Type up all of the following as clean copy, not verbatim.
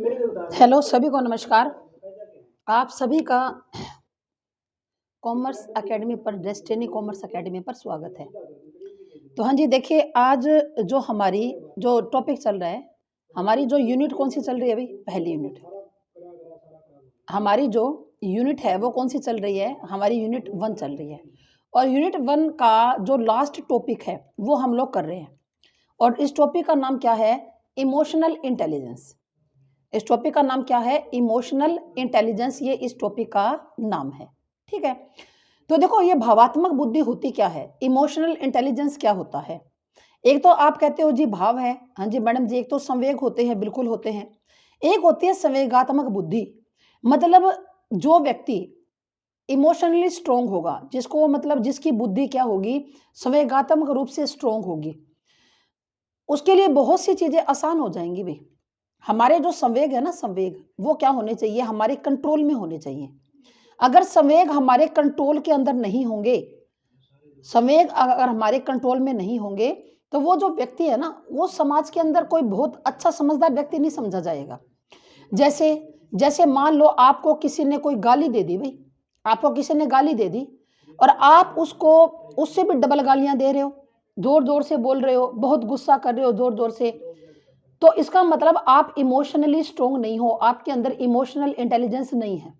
Hello सभी को नमस्कार। आप सभी का कॉमर्स एकेडमी पर डेस्टिनी कॉमर्स एकेडमी पर स्वागत है। तो हाँ जी, देखिए आज जो हमारी जो टॉपिक चल रहा है, हमारी जो यूनिट कौन सी चल रही है अभी? पहली यूनिट। हमारी जो यूनिट है वो कौन सी चल रही है? हमारी यूनिट 1 चल रही है। और यूनिट 1 का जो लास्ट टॉपिक है वो हम लोग कर रहे हैं। और इस टॉपिक का नाम क्या है? Emotional intelligence. इस टॉपिक का नाम क्या है? इमोशनल इंटेलिजेंस, ये इस टॉपिक का नाम है। ठीक है। तो देखो, ये भावात्मक बुद्धि होती क्या है? इमोशनल इंटेलिजेंस क्या होता है? एक तो आप कहते हो जी भाव है। हाँ जी मैडम जी, एक तो संवेग होते हैं, बिल्कुल होते हैं। एक होती है संवेगात्मक बुद्धि। मतलब जो व्यक्ति इमोशनली स्ट्रोंग होगा, जिसको मतलब जिसकी बुद्धि क्या होगी? संवेगात्मक रूप से स्ट्रोंग होगी, उसके लिए बहुत सी चीजें आसान हो जाएंगी भाई। हमारे जो संवेग है ना, संवेग वो क्या होने चाहिए? हमारे कंट्रोल में होने चाहिए। अगर संवेग हमारे कंट्रोल के अंदर नहीं होंगे, संवेग अगर हमारे कंट्रोल में नहीं होंगे, तो वो जो व्यक्ति है ना, वो समाज के अंदर कोई बहुत अच्छा समझदार व्यक्ति नहीं समझा जाएगा। जैसे जैसे मान लो आपको किसी ने कोई गाली दे दी भाई, आपको किसी ने गाली दे दी और आप उसको उससे भी डबल गालियां दे रहे हो, जोर जोर से बोल रहे हो, बहुत गुस्सा कर रहे हो जोर जोर से, तो इसका मतलब आप इमोशनली स्ट्रोंग नहीं हो, आपके अंदर इमोशनल इंटेलिजेंस नहीं है।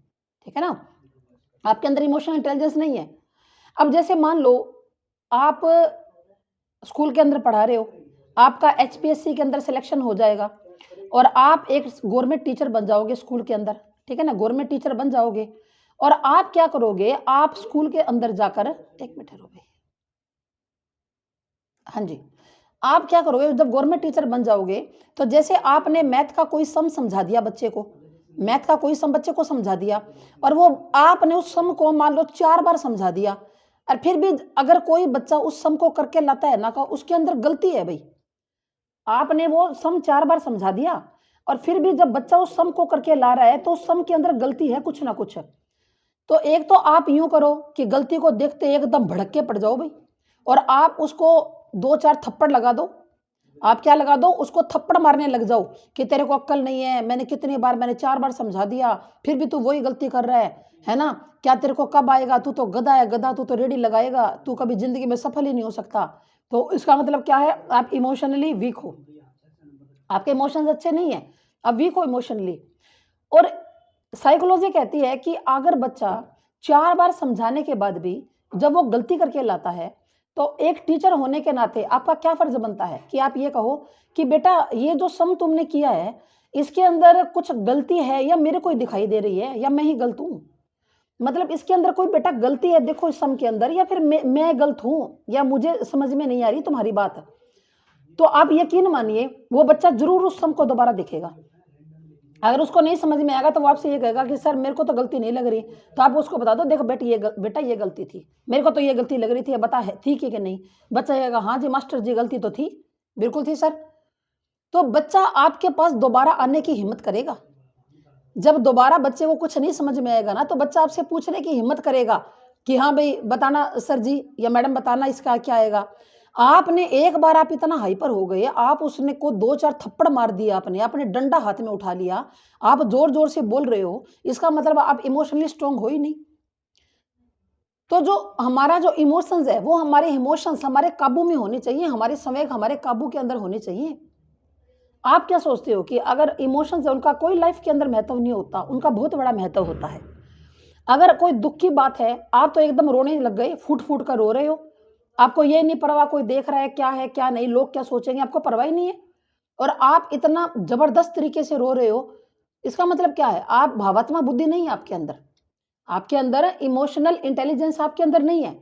ठीक है ना? आपके अंदर इमोशनल इंटेलिजेंस नहीं है। अब जैसे मान लो आप स्कूल के अंदर पढ़ा रहे हो, आपका एचपीएससी के अंदर सिलेक्शन हो जाएगा और आप एक गवर्नमेंट टीचर बन जाओगे स्कूल के अंदर। ठीक है ना? गवर्नमेंट टीचर बन जाओगे और आप क्या करोगे? आप स्कूल के अंदर जाकर, एक मिनट रुको भाई। हाँ जी, आप क्या करोगे जब गवर्नमेंट टीचर बन जाओगे? तो जैसे आपने मैथ का कोई सम समझा दिया बच्चे को, मैथ का कोई सम बच्चे को समझा दिया और वो आपने उस सम को मान लो 4 बार समझा दिया और फिर भी अगर कोई बच्चा उस सम को करके लाता है ना, का उसके अंदर गलती है भाई। आपने वो सम 4 बार समझा दिया और फिर भी जब बच्चा उस सम को करके ला रहा है, तो उस सम के अंदर गलती है कुछ ना कुछ। तो एक तो आप यूँ करो कि गलती को देखते एकदम भड़क के पड़ जाओ भई और आप उसको 2-4 थप्पड़ लगा दो। आप क्या लगा दो? उसको थप्पड़ मारने लग जाओ कि तेरे को अक्ल नहीं है, मैंने कितनी बार, मैंने 4 बार समझा दिया, फिर भी तू वही गलती कर रहा है ना? क्या तेरे को कब आएगा? तू तो गधा है, गधा, तू तो रेडी लगाएगा, तू कभी ज़िंदगी में सफल ही नहीं हो सकता। तो इसका मतलब क्या है? आप इमोशनली वीक हो, आपके इमोशंस अच्छे नहीं हैं, आप वीक हो इमोशनली। और साइकोलॉजी कहती है कि अगर बच्चा 4 बार समझाने के बाद भी जब वो गलती करके लाता है, तो एक टीचर होने के नाते आपका क्या फर्ज बनता है कि आप ये कहो कि बेटा ये जो सम तुमने किया है, इसके अंदर कुछ गलती है या मेरे को ही दिखाई दे रही है या मैं ही गलत हूँ? मतलब इसके अंदर कोई बेटा गलती है देखो इस सम के अंदर, या फिर मैं गलत हूँ या मुझे समझ में नहीं आ रही तुम्हारी बात। तो आप यकीन मानिए वो बच्चा ज़रूर उस सम को दोबारा देखेगा। अगर उसको नहीं समझ में आएगा तो वो आपसे ये कहेगा कि सर मेरे को तो गलती नहीं लग रही। तो आप उसको बता दो, देखो बेटा ये गलती थी, मेरे को तो ये गलती लग रही थी, अब बता है थी कि नहीं? बच्चा कहेगा हाँ जी मास्टर जी गलती तो थी, बिल्कुल थी सर। तो बच्चा आपके पास दोबारा आने की हिम्मत करेगा। जब दोबारा बच्चे को कुछ नहीं समझ में आएगा ना, तो बच्चा आपसे पूछने की हिम्मत करेगा कि हाँ भाई बताना सर जी या मैडम बताना इसका क्या आएगा। आपने एक बार आप इतना हाइपर हो गए, आप उसने को 2-4 थप्पड़ मार दिए, आपने आपने डंडा हाथ में उठा लिया, आप जोर-जोर से बोल रहे हो, इसका मतलब आप इमोशनली स्ट्रांग हो ही नहीं। तो जो हमारा जो इमोशंस है, वो हमारे इमोशंस हमारे काबू में होने चाहिए, हमारे संवेग हमारे काबू के अंदर होने चाहिए। आप क्या सोचते हो कि अगर इमोशंस है उनका कोई लाइफ के अंदर महत्व नहीं होता, उनका बहुत बड़ा महत्व होता है। अगर कोई दुख की बात है, आप तो एकदम रोने लग गए, फूट-फूट कर रो रहे हो। आपको ये नहीं परवाह कोई देख रहा है, क्या नहीं, लोग क्या सोचेंगे, आपको परवाह ही नहीं है। और आप इतना ज़बरदस्त तरीके से रो रहे हो, इसका मतलब क्या है? आप भावात्मक बुद्धि नहीं है आपके अंदर। आपके अंदर इमोशनल इंटेलिजेंस आपके अंदर नहीं है।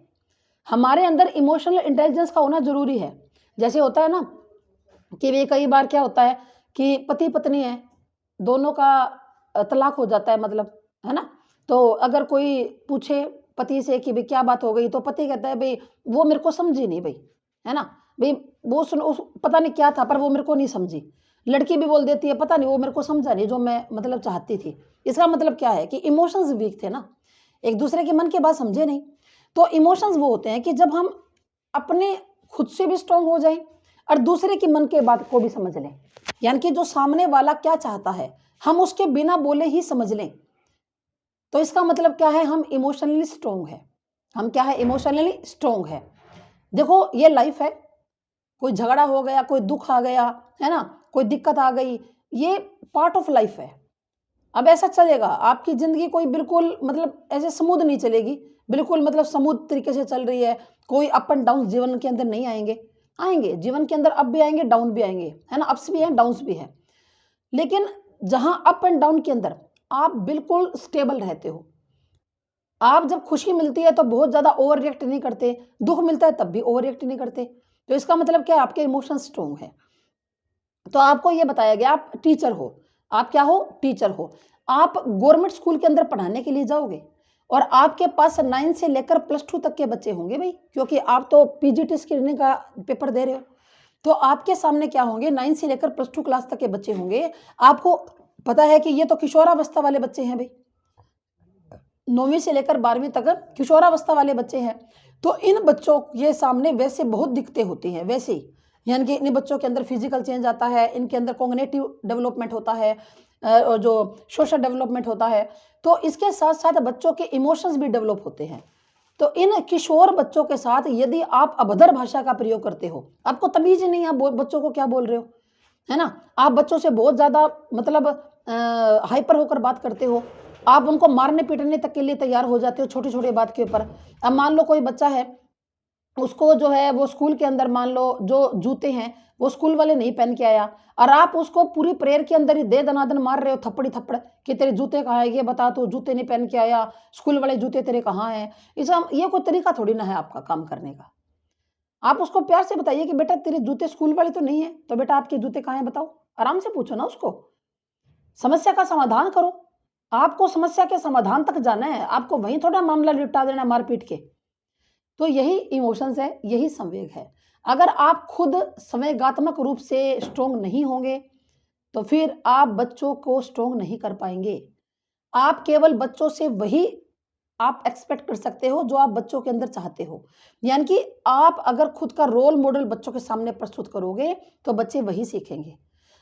हमारे अंदर इमोशनल इंटेलिजेंस का होना ज़रूरी है। जैसे होता है ना कि वे कई बार क्या होता है कि पति-पत्नी है, दोनों का तलाक हो जाता है मतलब, है ना? तो अगर कोई पूछे पति से कि भई क्या बात हो गई? तो पति कहता है भई वो मेरे को समझी नहीं भई, है ना? भई वो सुन उस पता नहीं क्या था पर वो मेरे को नहीं समझी। लड़की भी बोल देती है पता नहीं वो मेरे को समझा नहीं जो मैं मतलब चाहती थी। इसका मतलब क्या है कि इमोशंस वीक थे ना, एक-दूसरे के मन की बात समझे नहीं। तो इमोशंस वो होते हैं कि जब हम अपने खुद से भी स्ट्रॉन्ग हो जाएँ और दूसरे के मन के बात को भी समझ लें। यानी कि जो सामने वाला क्या चाहता है, हम उसके बिना बोले ही समझ लें, तो इसका मतलब क्या है, हम इमोशनली स्ट्रोंग है। हम क्या है, इमोशनली स्ट्रोंग है। देखो ये लाइफ है, कोई झगड़ा हो गया, कोई दुख आ गया, है ना, कोई दिक्कत आ गई, ये पार्ट ऑफ लाइफ है। अब ऐसा चलेगा, आपकी ज़िंदगी कोई बिल्कुल मतलब ऐसे स्मूथ नहीं चलेगी, बिल्कुल मतलब स्मूथ तरीके से चल रही है, कोई अप एंड डाउन जीवन के अंदर नहीं आएँगे। आएँगे, जीवन के अंदर अप भी आएँगे, डाउन भी आएँगे, है ना, अप्स भी हैं, डाउन्स भी हैं। लेकिन जहाँ अप एंड डाउन के अंदर आप बिल्कुल स्टेबल रहते हो, आप जब खुशी मिलती है तो बहुत ज़्यादा ओवर रिएक्ट नहीं करते, दुःख मिलता है तब भी ओवर रिएक्ट नहीं करते, तो इसका मतलब क्या है, आपके इमोशन स्ट्रॉन्ग है। तो आपको ये बताया गया, आप टीचर हो, आप क्या हो, टीचर हो। आप गवर्नमेंट स्कूल के अंदर पढ़ाने के लिए जाओगे और आपके पास 9 से लेकर +2 तक के बच्चे होंगे भाई, क्योंकि आप तो पीजीटी स्क्रीनिंग का पेपर दे रहे हो। तो आपके सामने क्या होंगे, 9 से लेकर +2 क्लास तक के बच्चे होंगे। आपको पता है कि ये तो किशोरावस्था वाले बच्चे हैं भाई, 9वीं से लेकर 12वीं तक किशोरावस्था वाले बच्चे हैं। तो इन बच्चों के सामने वैसे बहुत दिक्कतें होती हैं, वैसे ही यानी कि इन बच्चों के अंदर फिजिकल चेंज आता है, इनके अंदर कॉग्निटिव डेवलपमेंट होता है, और जो सोशल डेवलपमेंट होता है, तो इसके साथ साथ बच्चों के इमोशंस भी डेवलप होते हैं। तो इन किशोर बच्चों के साथ यदि आप अभद्र भाषा का प्रयोग करते हो, आपको तमीज ही नहीं है, आप बच्चों को क्या बोल रहे हो, है ना, आप बच्चों से बहुत ज़्यादा मतलब हाइपर होकर बात करते हो, आप उनको मारने पीटने तक के लिए तैयार हो जाते हो छोटी छोटी बात के ऊपर। अब मान लो कोई बच्चा है, उसको जो है वो स्कूल के अंदर मान लो जो जूते हैं वो स्कूल वाले नहीं पहन के आया, और आप उसको पूरी प्रेयर के अंदर ही दे दनादन मार रहे हो, थप्पड़ी थप्पड़ कि तेरे जूते कहाँ है, ये बता, तू जूते नहीं पहन के आया, स्कूल वाले जूते तेरे कहाँ हैं। इसका ये कोई तरीका थोड़ी ना है आपका काम करने का। आप उसको प्यार से बताइए कि बेटा तेरे जूते स्कूल वाले तो नहीं है, तो बेटा आपके जूते कहाँ हैं बताओ, आराम से पूछो ना उसको, समस्या का समाधान करो। आपको समस्या के समाधान तक जाना है, आपको वहीं थोड़ा मामला निपटा देना मार पीट के। तो यही इमोशंस है, यही संवेग है। अगर आप खुद संवेगात्मक रूप से स्ट्रोंग नहीं होंगे, तो फिर आप बच्चों को स्ट्रोंग नहीं कर पाएंगे। आप केवल बच्चों से वही आप एक्सपेक्ट कर सकते हो जो आप बच्चों के अंदर चाहते हो। यानी कि आप अगर खुद का रोल मॉडल बच्चों के सामने प्रस्तुत करोगे, तो बच्चे वही सीखेंगे।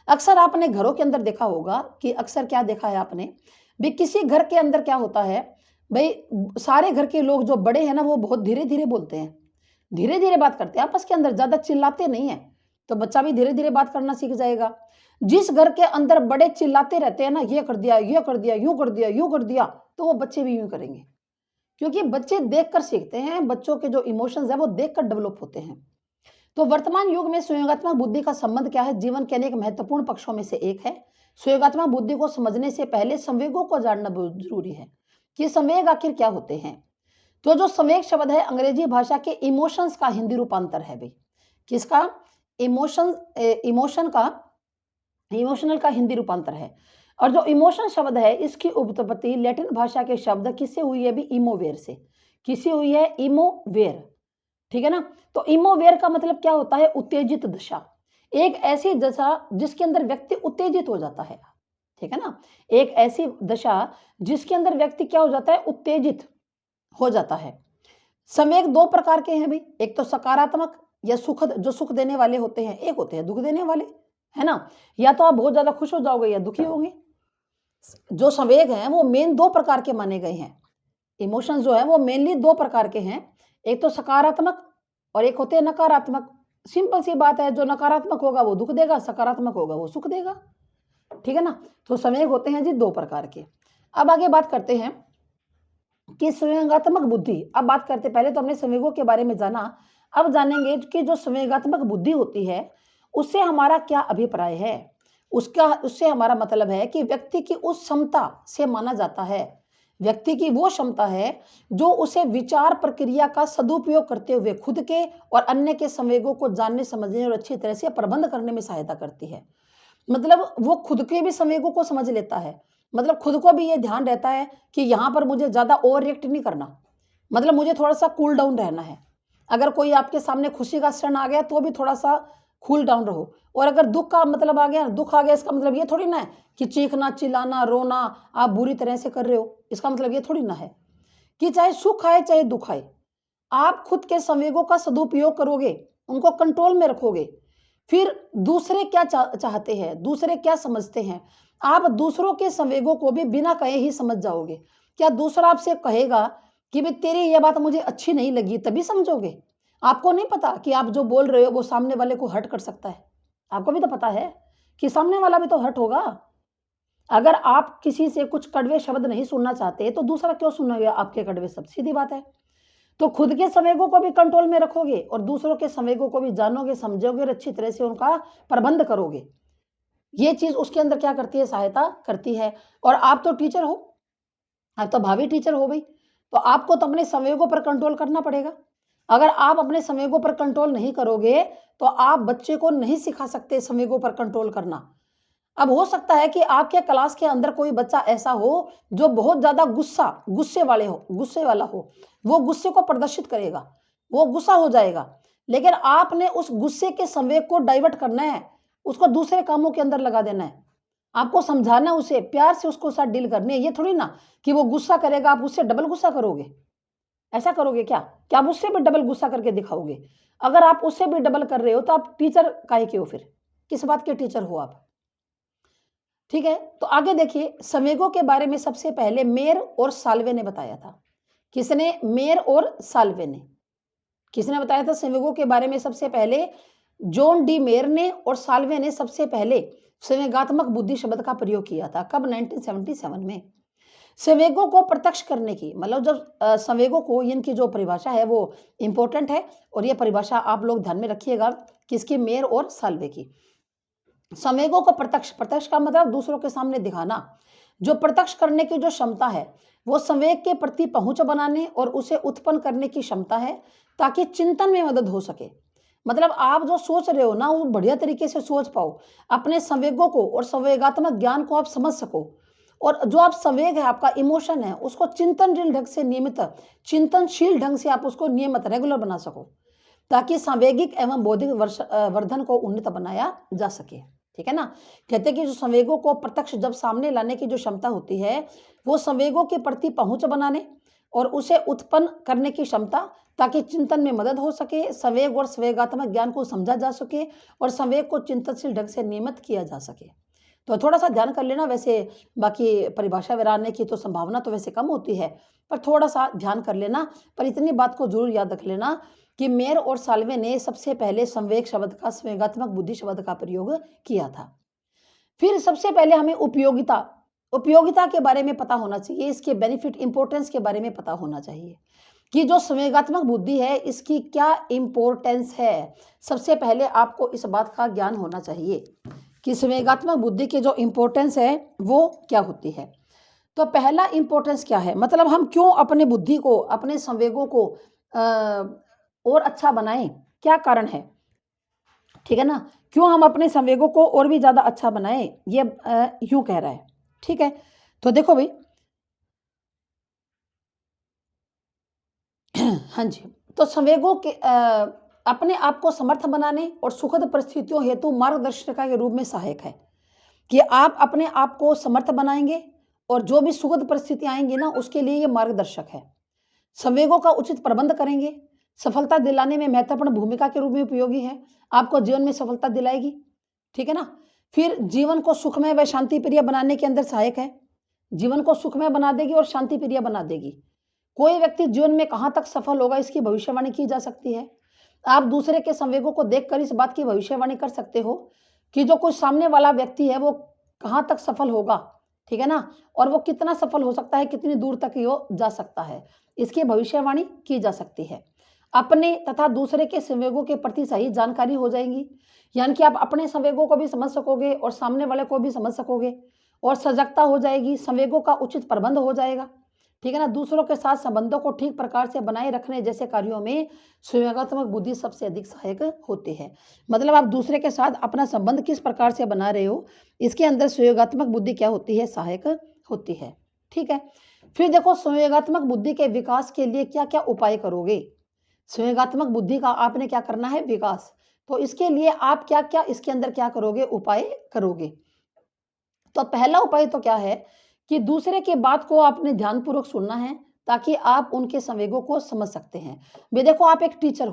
अक्सर आपने घरों के अंदर देखा होगा कि अक्सर क्या देखा है आपने, भी किसी घर के अंदर क्या होता है, भई सारे घर के लोग जो बड़े हैं ना, वो बहुत धीरे-धीरे बोलते हैं। धीरे-धीरे बात करते हैं आपस के अंदर, ज़्यादा चिल्लाते नहीं हैं, तो बच्चा भी धीरे-धीरे बात करना सीख जाएगा। जिस घर के अंदर बड़े चिल्लाते रहते हैं ना, ये कर दिया, ये कर दिया, यूँ कर दिया, यूँ कर दिया, तो वो बच्चे भी यूँ करेंगे। क्योंकि बच्चे देखकर सीखते हैं, बच्चों के जो इमोशंस हैं वो देखकर डेवलप होते हैं। तो वर्तमान युग में संयोगात्मक बुद्धि का संबंध क्या है, जीवन के अनेक महत्वपूर्ण पक्षों में से एक है। संयोगात्मक बुद्धि को समझने से पहले संवेगों को जानना बहुत जरूरी है कि संवेग आखिर क्या होते हैं। तो जो संवेग शब्द है अंग्रेजी भाषा के इमोशंस का हिंदी रूपांतर है भाई। किसका? इमोशन, इमोशन का, इमोशनल का हिंदी रूपांतर है। और जो इमोशन शब्द है इसकी उत्पत्ति लैटिन भाषा के शब्द किससे हुई है भी, इमोवेर से। किससे हुई है? इमोवेर, ठीक है ना। तो इमोवेर का मतलब क्या होता है? उत्तेजित दशा। एक ऐसी दशा जिसके अंदर व्यक्ति उत्तेजित हो जाता है, ठीक है ना। एक ऐसी दशा जिसके अंदर व्यक्ति क्या हो जाता है? उत्तेजित हो जाता है। संवेग दो प्रकार के हैं भाई, एक तो सकारात्मक या सुखद, जो सुख देने वाले होते हैं, एक होते हैं दुख देने वाले, है ना। या तो आप बहुत ज्यादा खुश हो जाओगे या दुखी होंगे। जो संवेग हैं वो मेन दो प्रकार के माने गए हैं। इमोशंस जो है वो मेनली दो प्रकार के हैं, एक तो सकारात्मक और एक होते हैं नकारात्मक। सिंपल सी बात है, जो नकारात्मक होगा वो दुख देगा, सकारात्मक होगा वो सुख देगा, ठीक है ना। तो संवेग होते हैं जी दो प्रकार के। अब आगे बात करते हैं कि संवेगात्मक बुद्धि, अब बात करते, पहले तो हमने संवेगों के बारे में जाना, अब जानेंगे कि जो संवेगात्मक बुद्धि होती है उससे हमारा क्या अभिप्राय है। उससे हमारा मतलब है कि व्यक्ति की उस क्षमता से माना जाता है, व्यक्ति की वो क्षमता है जो उसे विचार प्रक्रिया का सदुपयोग करते हुए खुद के और अन्य के संवेगों को जानने, समझने और अच्छी तरह से प्रबंध करने में सहायता करती है। मतलब वो खुद के भी संवेगों को समझ लेता है, मतलब खुद को भी ये ध्यान रहता है कि यहाँ पर मुझे ज़्यादा ओवर रिएक्ट नहीं करना, मतलब मुझे थोड़ा सा कूल डाउन रहना है। अगर कोई आपके सामने खुशी का क्षण आ गया तो भी थोड़ा सा कूल डाउन रहो, और अगर दुख का मतलब आ गया, दुख आ गया, इसका मतलब ये थोड़ी ना है कि चीखना, चिल्लाना, रोना आप बुरी तरह से कर रहे हो, इसका मतलब ये थोड़ी ना है कि चाहे सुख आए चाहे दुख आए, आप खुद के संवेगों का सदुपयोग करोगे, उनको कंट्रोल में रखोगे। फिर दूसरे क्या चाहते हैं, दूसरे क्या समझते हैं, आप दूसरों के संवेगों को भी बिना कहे ही समझ जाओगे। क्या दूसरा आपसे कहेगा कि भाई तेरी ये बात मुझे अच्छी नहीं लगी तभी समझोगे? आपको नहीं पता कि आप जो बोल रहे हो वो सामने वाले को हर्ट कर सकता है? आपको भी तो पता है कि सामने वाला भी तो हर्ट होगा। अगर आप किसी से कुछ कड़वे शब्द नहीं सुनना चाहते तो दूसरा क्यों सुनेगा आपके कड़वे शब्द? सीधी बात है। तो खुद के संवेगों को भी कंट्रोल में रखोगे और दूसरों के संवेगों को भी जानोगे, समझोगे और अच्छी तरह से उनका प्रबंध करोगे। ये चीज़ उसके अंदर क्या करती है? सहायता करती है। और आप तो टीचर हो, आप तो भावी टीचर हो भई, तो आपको तो अपने संवेगों पर कंट्रोल करना पड़ेगा। अगर आप अपने संवेगों पर कंट्रोल नहीं करोगे, तो आप बच्चे को नहीं सिखा सकते संवेगों पर कंट्रोल करना। अब हो सकता है कि आपके क्लास के अंदर कोई बच्चा ऐसा हो, जो बहुत ज़्यादा गुस्से वाला हो, वो गुस्से को प्रदर्शित करेगा, वो गुस्सा हो जाएगा। लेकिन आपने उस गुस्से के संवेग को डाइवर्ट करना है, उसको दूसरे कामों के अंदर लगा देना है। आपको समझाना है उसे, प्यार से उसको साथ डील करनी है। ये थोड़ी ना कि वो गुस्सा करेगा, आप उससे डबल गुस्सा करोगे। ऐसा करोगे क्या? क्या आप उससे भी डबल गुस्सा करके दिखाओगे? अगर आप उससे भी डबल कर रहे हो, तो आप टीचर काहे के हो फिर? किस बात के टीचर हो आप? ठीक है? तो आगे देखिए, संवेगों के बारे में सबसे पहले मेयर और साल्वे ने बताया था। किसने? मेयर और साल्वे ने। किसने बताया था संवेगों के बारे में सबसे पहले? जॉन डी मेयर ने और साल्वे ने सबसे पहले संवेगात्मक बुद्धि शब्द का प्रयोग किया था। कब? 1977 में। संवेगों को प्रत्यक्ष करने की मतलब जब संवेगों को इनकी जो परिभाषा है वो इम्पोर्टेंट है और ये परिभाषा आप लोग ध्यान में रखिएगा, किसकी? मेयर और साल्वे की। संवेगों को प्रत्यक्ष का मतलब दूसरों के सामने दिखाना। जो प्रत्यक्ष करने की जो क्षमता है, वो संवेग के प्रति पहुंच बनाने और उसे उत्पन्न करने की क्षमता है, ताकि चिंतन में मदद हो सके। मतलब आप जो सोच रहे हो ना, वो बढ़िया तरीके से सोच पाओ, अपने संवेगों को और संवेगात्मक ज्ञान को आप समझ सको, और जो आप संवेग है, आपका इमोशन है, उसको चिंतनशील ढंग से आप उसको नियमित रेगुलर बना सको, ताकि सांवेगिक एवं बौद्धिक वर्धन को उन्नत बनाया जा सके। ठीक है ना? कहते हैं कि जो संवेगों को प्रत्यक्ष जब सामने लाने की जो क्षमता होती है, वो संवेगों के प्रति पहुंच बनाने और उसे उत्पन्न करने की क्षमता, ताकि चिंतन में मदद हो सके, संवेग और संवेगात्मक ज्ञान को समझा जा सके और संवेग को चिंतनशील ढंग से नियमित किया जा सके। तो थोड़ा सा ध्यान कर लेना। वैसे बाकी परिभाषा बनाने की तो संभावना तो वैसे कम होती है, पर थोड़ा सा ध्यान कर लेना। पर इतनी बात को जरूर याद रख लेना कि मेयर और साल्वे ने सबसे पहले संवेगात्मक बुद्धि शब्द का प्रयोग किया था। फिर सबसे पहले हमें उपयोगिता के बारे में पता होना चाहिए, इसके बेनिफिट इंपॉर्टेंस के बारे में पता होना चाहिए कि जो संवेगात्मक बुद्धि है इसकी क्या इंपॉर्टेंस है। सबसे पहले आपको इस बात का ज्ञान होना चाहिए कि संवेगात्मक बुद्धि की जो इंपॉर्टेंस है वो क्या होती है। तो पहला इंपॉर्टेंस क्या है, मतलब हम क्यों अपने बुद्धि को, अपने संवेगों को और अच्छा बनाएं, क्या कारण है? ठीक है ना? क्यों हम अपने संवेगों को और भी ज़्यादा अच्छा बनाएं, ये यूं कह रहा है। ठीक है? तो देखो भाई, हाँ जी, तो संवेगों के अपने आप को समर्थ बनाने और सुखद परिस्थितियों हेतु मार्गदर्शिका के रूप में सहायक है कि आप अपने आप को समर्थ बनाएंगे और जो भी सुखद परिस्थितियां आएंगी ना, उसके लिए ये मार्गदर्शक है। संवेगों का उचित प्रबंध करेंगे, सफलता दिलाने में महत्वपूर्ण भूमिका के रूप में उपयोगी है, आपको जीवन में सफलता दिलाएगी। ठीक है ना? फिर जीवन को सुखमय व शांति प्रिय बनाने के अंदर सहायक है, जीवन को सुखमय बना देगी और शांति प्रिय बना देगी। कोई व्यक्ति जीवन में कहाँ तक सफल होगा, इसकी भविष्यवाणी की जा सकती है। आप दूसरे के संवेगों को देखकर इस बात की भविष्यवाणी कर सकते हो कि जो कोई सामने वाला व्यक्ति है वो कहाँ तक सफल होगा। ठीक है ना? और वो कितना सफल हो सकता है, कितनी दूर तक वो जा सकता है, इसकी भविष्यवाणी की जा सकती है। अपने तथा दूसरे के संवेगों के प्रति सही जानकारी हो जाएगी, यानी कि आप अपने संवेगों को भी समझ सकोगे और सामने वाले को भी समझ सकोगे, और सजगता हो जाएगी, संवेगों का उचित प्रबंध हो जाएगा। ठीक है ना? दूसरों के साथ संबंधों को ठीक प्रकार से बनाए रखने जैसे कार्यों में संवेगात्मक बुद्धि सबसे अधिक सहायक होती है। मतलब आप दूसरे के साथ अपना संबंध किस प्रकार से बना रहे हो, इसके अंदर संवेगात्मक बुद्धि क्या होती है? सहायक होती है। ठीक है? फिर देखो, संवेगात्मक बुद्धि के विकास के लिए क्या क्या उपाय करोगे। संवेगात्मक बुद्धि का आपने क्या करना है? विकास। तो इसके लिए आप क्या क्या इसके अंदर क्या करोगे? उपाय करोगे। तो पहला उपाय तो क्या है कि दूसरे की बात को आपने ध्यानपूर्वक सुनना है, ताकि आप उनके संवेगों को समझ सकते हैं। भाई देखो, आप एक टीचर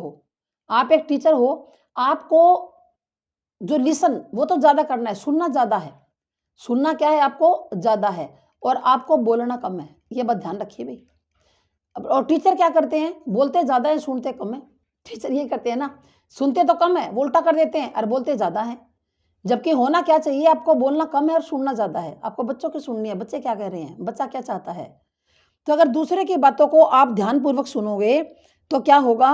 हो, आपको जो लिसन वो तो ज़्यादा करना है, सुनना ज़्यादा है। सुनना क्या है आपको ज़्यादा है और आपको बोलना कम है, ये बात ध्यान रखिए भाई। अब और टीचर क्या करते हैं, बोलते ज़्यादा है सुनते कम है। टीचर ये करते हैं ना, सुनते तो कम है, वो उल्टा कर देते हैं और बोलते ज़्यादा है। जबकि होना क्या चाहिए, आपको बोलना कम है और सुनना ज़्यादा है। आपको बच्चों की सुननी है, बच्चे क्या कह रहे हैं, बच्चा क्या चाहता है। तो अगर दूसरे की बातों को आप ध्यानपूर्वक सुनोगे तो क्या होगा,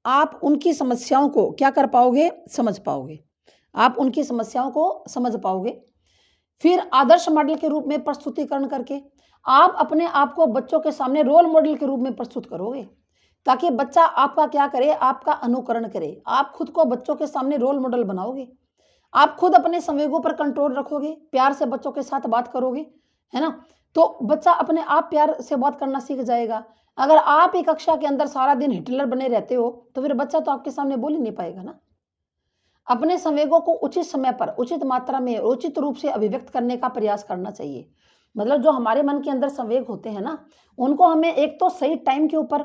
आप उनकी समस्याओं को क्या कर पाओगे, समझ पाओगे। आप उनकी समस्याओं को समझ पाओगे। फिर आदर्श मॉडल के रूप में प्रस्तुतिकरण करके आप अपने आप को बच्चों के सामने रोल मॉडल के रूप में प्रस्तुत करोगे, ताकि बच्चा आपका क्या करे, आपका अनुकरण करे। आप खुद को बच्चों के सामने रोल मॉडल बनाओगे। आप खुद अपने संवेगों पर कंट्रोल रखोगे, प्यार से बच्चों के साथ बात करोगे, है ना। तो बच्चा अपने आप प्यार से बात करना सीख जाएगा। अगर आप ही कक्षा के अंदर सारा दिन हिटलर बने रहते हो तो फिर बच्चा तो आपके सामने बोल ही नहीं पाएगा ना। अपने संवेगों को उचित समय पर, उचित मात्रा में, उचित रूप से अभिव्यक्त करने का प्रयास करना चाहिए। मतलब जो हमारे मन के अंदर संवेग होते हैं ना, उनको हमें एक तो सही टाइम के ऊपर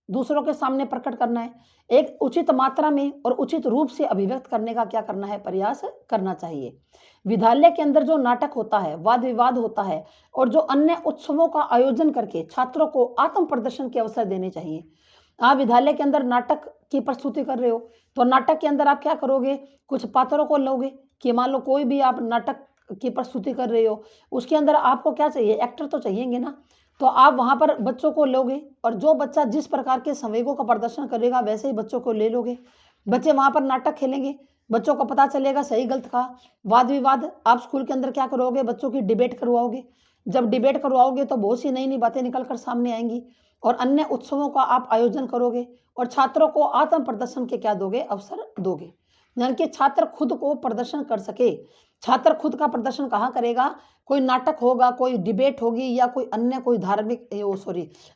दूसरों के सामने प्रकट करना है, एक उचित मात्रा में और उचित रूप से अभिव्यक्त करने का क्या करना है, प्रयास करना चाहिए। विद्यालय के अंदर जो नाटक होता है, वाद विवाद होता है और जो अन्य उत्सवों का आयोजन करके छात्रों को आत्म प्रदर्शन के अवसर देने चाहिए। आप विद्यालय के अंदर नाटक की प्रस्तुति कर रहे हो तो नाटक के अंदर आप क्या करोगे, कुछ पात्रों को लोगे कि मान लो कोई भी आप नाटक की प्रस्तुति कर रहे हो, उसके अंदर आपको क्या चाहिए, एक्टर तो चाहिएंगे ना। तो आप वहाँ पर बच्चों को लोगे और जो बच्चा जिस प्रकार के संवेगों का प्रदर्शन करेगा वैसे ही बच्चों को ले लोगे। बच्चे वहाँ पर नाटक खेलेंगे, बच्चों को पता चलेगा सही गलत का। वाद विवाद आप स्कूल के अंदर क्या करोगे, बच्चों की डिबेट करवाओगे। जब डिबेट करवाओगे तो बहुत सी नई नई बातें निकल कर सामने आएंगी और अन्य उत्सवों का आप आयोजन करोगे और छात्रों को आत्म प्रदर्शन के क्या दोगे, अवसर दोगे। यानी कि छात्र खुद को प्रदर्शन कर सके। छात्र खुद का प्रदर्शन कहाँ करेगा, कोई नाटक होगा, कोई डिबेट होगी या कोई अन्य कोई धार्मिक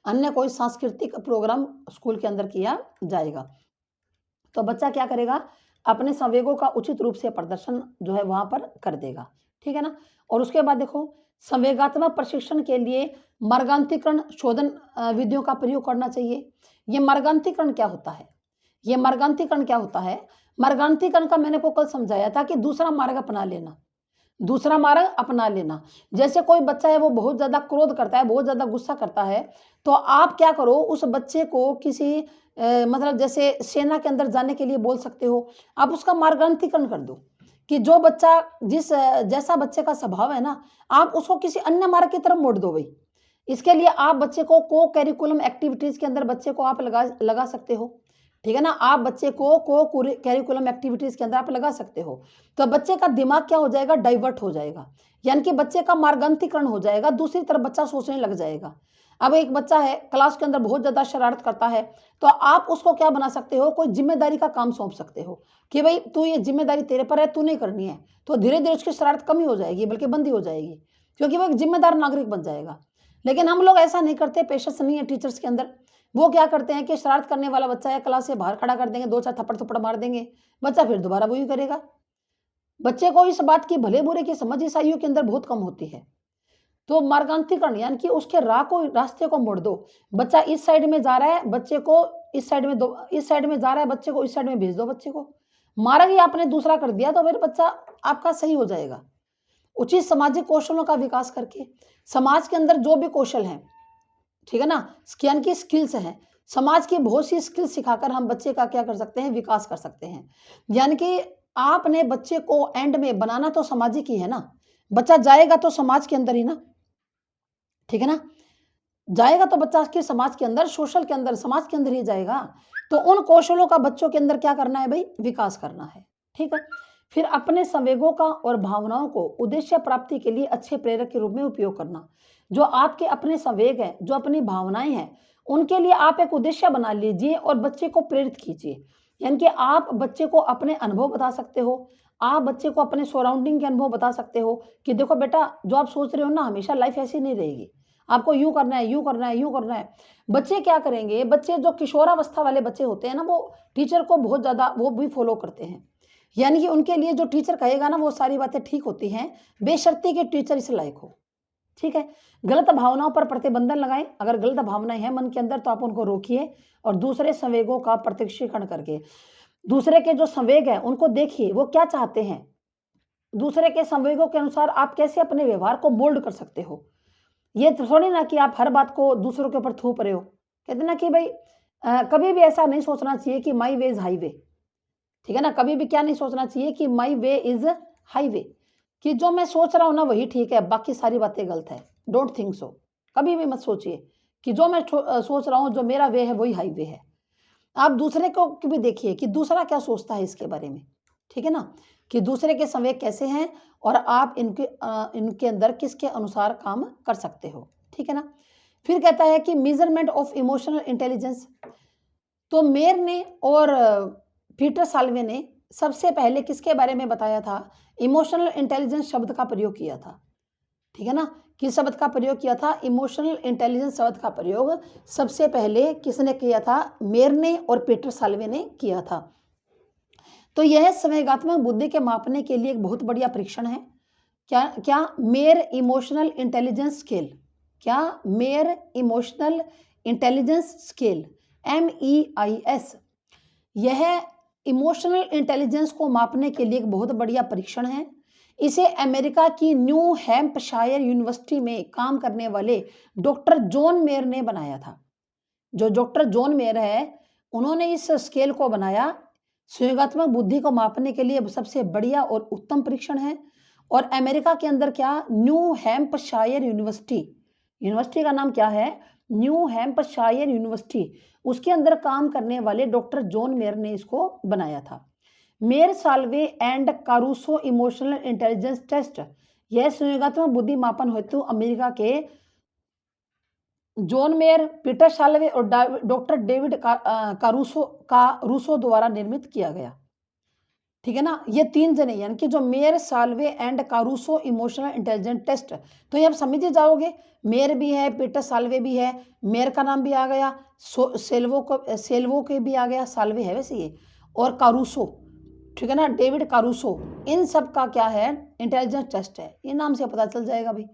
अन्य कोई सांस्कृतिक प्रोग्राम स्कूल के अंदर किया जाएगा। तो बच्चा क्या करेगा, अपने संवेगों का उचित रूप से प्रदर्शन जो है वहां पर कर देगा। ठीक है ना। और उसके बाद देखो, संवेगात्मक प्रशिक्षण के लिए मार्गांतिकरण शोधन विधियों का प्रयोग करना चाहिए। ये मार्गांतिकरण क्या होता है, ये मार्गांतिकरण क्या होता है, मार्गांतिकरण का मैंने को कल समझाया था कि दूसरा मार्ग अपना लेना, दूसरा मार्ग अपना लेना। जैसे कोई बच्चा है वो बहुत ज़्यादा क्रोध करता है, बहुत ज़्यादा गुस्सा करता है, तो आप क्या करो, उस बच्चे को किसी मतलब जैसे सेना के अंदर जाने के लिए बोल सकते हो। आप उसका मार्गांतरीकरण कर दो कि जो बच्चा जैसा बच्चे का स्वभाव है ना, आप उसको किसी अन्य मार्ग की तरफ मोड़ दो भाई। इसके लिए आप बच्चे को करिकुलम एक्टिविटीज़ के अंदर बच्चे को आप लगा सकते हो। ठीक है ना। आप बच्चे को करिकुलम एक्टिविटीज़ के अंदर आप लगा सकते हो। तो बच्चे का दिमाग क्या हो जाएगा, डाइवर्ट हो जाएगा। यानी कि बच्चे का मार्गांतरीकरण हो जाएगा, दूसरी तरफ बच्चा सोचने लग जाएगा। अब एक बच्चा है क्लास के अंदर बहुत ज़्यादा शरारत करता है, तो आप उसको क्या बना सकते हो, कोई जिम्मेदारी का काम सौंप सकते हो कि भाई तू ये जिम्मेदारी तेरे पर है, तू नहीं करनी है। तो धीरे धीरे उसकी शरारत कम ही हो जाएगी, बल्कि बंद ही हो जाएगी, क्योंकि वो एक जिम्मेदार नागरिक बन जाएगा। लेकिन हम लोग ऐसा नहीं करते, पेशेंस नहीं है टीचर्स के अंदर। वो क्या करते हैं कि शरारत करने वाला बच्चा है, क्लास से बाहर खड़ा कर देंगे, दो चार थप्पड़ थप्पड़ मार देंगे, बच्चा फिर दोबारा वही करेगा। बच्चे को इस बात की भले बुरे की समझ ईसाइयों के अंदर बहुत कम होती है। तो मार्गांतरीकरण यानी कि उसके रास्ते को मोड़ दो। बच्चा इस साइड में जा रहा है, बच्चे को इस साइड में दो, इस साइड में जा रहा है, बच्चे को इस साइड में भेज दो। बच्चे को मार्ग ही आपने दूसरा कर दिया तो फिर बच्चा आपका सही हो जाएगा। उचित सामाजिक कौशलों का विकास करके समाज के अंदर जो भी कौशल हैं, ठीक है ना, यानी कि स्किल्स हैं, समाज की बहुत सी स्किल्स सिखाकर हम बच्चे का क्या कर सकते हैं, विकास कर सकते हैं। यानी कि आपने बच्चे को एंड में बनाना तो सामाजिक ही है ना, बच्चा जाएगा तो समाज के अंदर ही ना, ठीक है ना, जाएगा तो बच्चा के समाज के अंदर, सोशल के अंदर, समाज के अंदर ही जाएगा। तो उन कौशलों का बच्चों के अंदर क्या करना है भाई, विकास करना है। ठीक है। फिर अपने संवेगों का और भावनाओं को उद्देश्य प्राप्ति के लिए अच्छे प्रेरक के रूप में उपयोग करना। जो आपके अपने संवेग हैं, जो अपनी भावनाएं हैं, उनके लिए आप एक उद्देश्य बना लीजिए और बच्चे को प्रेरित कीजिए। यानी कि आप बच्चे को अपने अनुभव बता सकते हो, आप बच्चे को अपने सराउंडिंग के अनुभव बता सकते हो कि देखो बेटा, जो आप सोच रहे हो ना, हमेशा लाइफ ऐसी नहीं रहेगी, आपको यूं करना है, यूं करना है, यूं करना है। बच्चे क्या करेंगे, बच्चे जो किशोरावस्था वाले बच्चे होते हैं ना, वो टीचर को बहुत ज्यादा वो भी फॉलो करते हैं। यानी कि उनके लिए जो टीचर कहेगा ना, वो सारी बातें ठीक होती हैं, बेशर्ती के टीचर इस लायक हो। ठीक है। गलत भावनाओं पर प्रतिबंधन लगाएं। अगर गलत भावनाएं हैं मन के अंदर तो आप उनको रोकिए और दूसरे संवेगों का प्रशिक्षण करके दूसरे के जो संवेग है उनको देखिए, वो क्या चाहते हैं, दूसरे के संवेगों के अनुसार आप कैसे अपने व्यवहार को मोल्ड कर सकते हो। ये तो थोड़ी ना कि आप हर बात को दूसरों के ऊपर थोप रहे हो। कहते ना कि भाई कभी भी ऐसा नहीं सोचना चाहिए कि माई वे इज हाईवे, ठीक है ना। कभी भी क्या नहीं सोचना चाहिए कि माई वे इज हाईवे, कि जो मैं सोच रहा हूँ ना वही ठीक है, बाकी सारी बातें गलत है। Don't think so. कभी भी मत सोचिए कि जो मैं सोच रहा हूँ, जो मेरा वे है वही हाईवे है। आप दूसरे को भी देखिए कि दूसरा क्या सोचता है इसके बारे में, ठीक है ना, कि दूसरे के संवेग कैसे हैं और आप इनके अंदर किसके अनुसार काम कर सकते हो, ठीक है ना। फिर कहता है कि मेजरमेंट ऑफ इमोशनल इंटेलिजेंस। तो मेयर ने और पीटर साल्वे ने सबसे पहले किसके बारे में बताया था, इमोशनल इंटेलिजेंस शब्द का प्रयोग किया था, ठीक है ना। किस शब्द का प्रयोग किया था, इमोशनल इंटेलिजेंस शब्द का प्रयोग सबसे पहले किसने किया था, मेयर ने और पीटर साल्वे ने किया था। तो यह संवेगात्मक बुद्धि के मापने के लिए एक बहुत बढ़िया परीक्षण है। क्या क्या मेयर इमोशनल इंटेलिजेंस स्केल, क्या mayor emotional intelligence scale, MEIS। यह इमोशनल इंटेलिजेंस को मापने के लिए एक बहुत बढ़िया परीक्षण है। इसे अमेरिका की न्यू हैम्पशायर यूनिवर्सिटी में काम करने वाले डॉक्टर जॉन मेयर ने बनाया था। जो डॉक्टर जॉन मेयर है, उन्होंने इस स्केल को बनाया। संवेगात्मक बुद्धि को मापने के लिए सबसे बढ़िया और उत्तम परीक्षण है। और अमेरिका के अंदर क्या, न्यू हैम्पशायर यूनिवर्सिटी का नाम क्या है, न्यू हैम्पशायर यूनिवर्सिटी, उसके अंदर काम करने वाले डॉक्टर जॉन मेयर ने इसको बनाया था। Mayer Salovey and Caruso emotional intelligence test, यह संवेगात्मक बुद्धि मापन हेतु अमेरिका के जॉन मेयर, पीटर साल्वे और डॉक्टर डेविड कारूसो द्वारा निर्मित किया गया, ठीक है ना। ये 3 जने, यानी कि जो Mayer, Salovey and Caruso emotional intelligence test. तो ये आप समझ ही जाओगे, मेयर भी है, पीटर साल्वे भी है, मेयर का नाम भी आ गया, सेल्वो के भी आ गया, साल्वे है वैसे ये, और कारूसो, ठीक है ना, डेविड कारूसो। इन सब का क्या है, इंटेलिजेंस टेस्ट है। ये नाम से पता चल जाएगा भाई।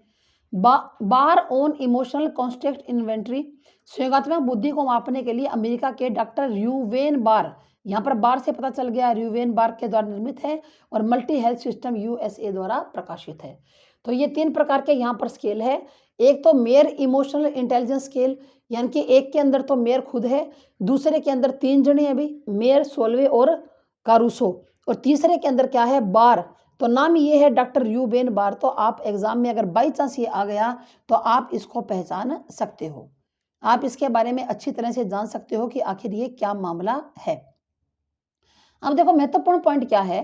बार ऑन इमोशनल कॉन्स्ट्रक्ट इन्वेंट्री, संवेगात्मक बुद्धि को मापने के लिए अमेरिका के डॉक्टर र्यूवेन बार, यहाँ पर बार से पता चल गया, र्यूवेन बार के द्वारा निर्मित है और मल्टी हेल्थ सिस्टम USA द्वारा प्रकाशित है। तो ये 3 प्रकार के यहाँ पर स्केल है। एक तो मेयर इमोशनल इंटेलिजेंस स्केल, यानी कि एक के अंदर तो मेयर खुद है, दूसरे के अंदर 3 जने हैं भाई, मेयर, सोल्वे और कारूसो, और तीसरे के अंदर क्या है, बार। तो नाम ये है डॉक्टर र्यूवेन बार। तो आप एग्जाम में अगर बाई चांस ये आ गया तो आप इसको पहचान सकते हो, आप इसके बारे में अच्छी तरह से जान सकते हो कि आखिर ये क्या मामला है। अब देखो महत्वपूर्ण पॉइंट क्या है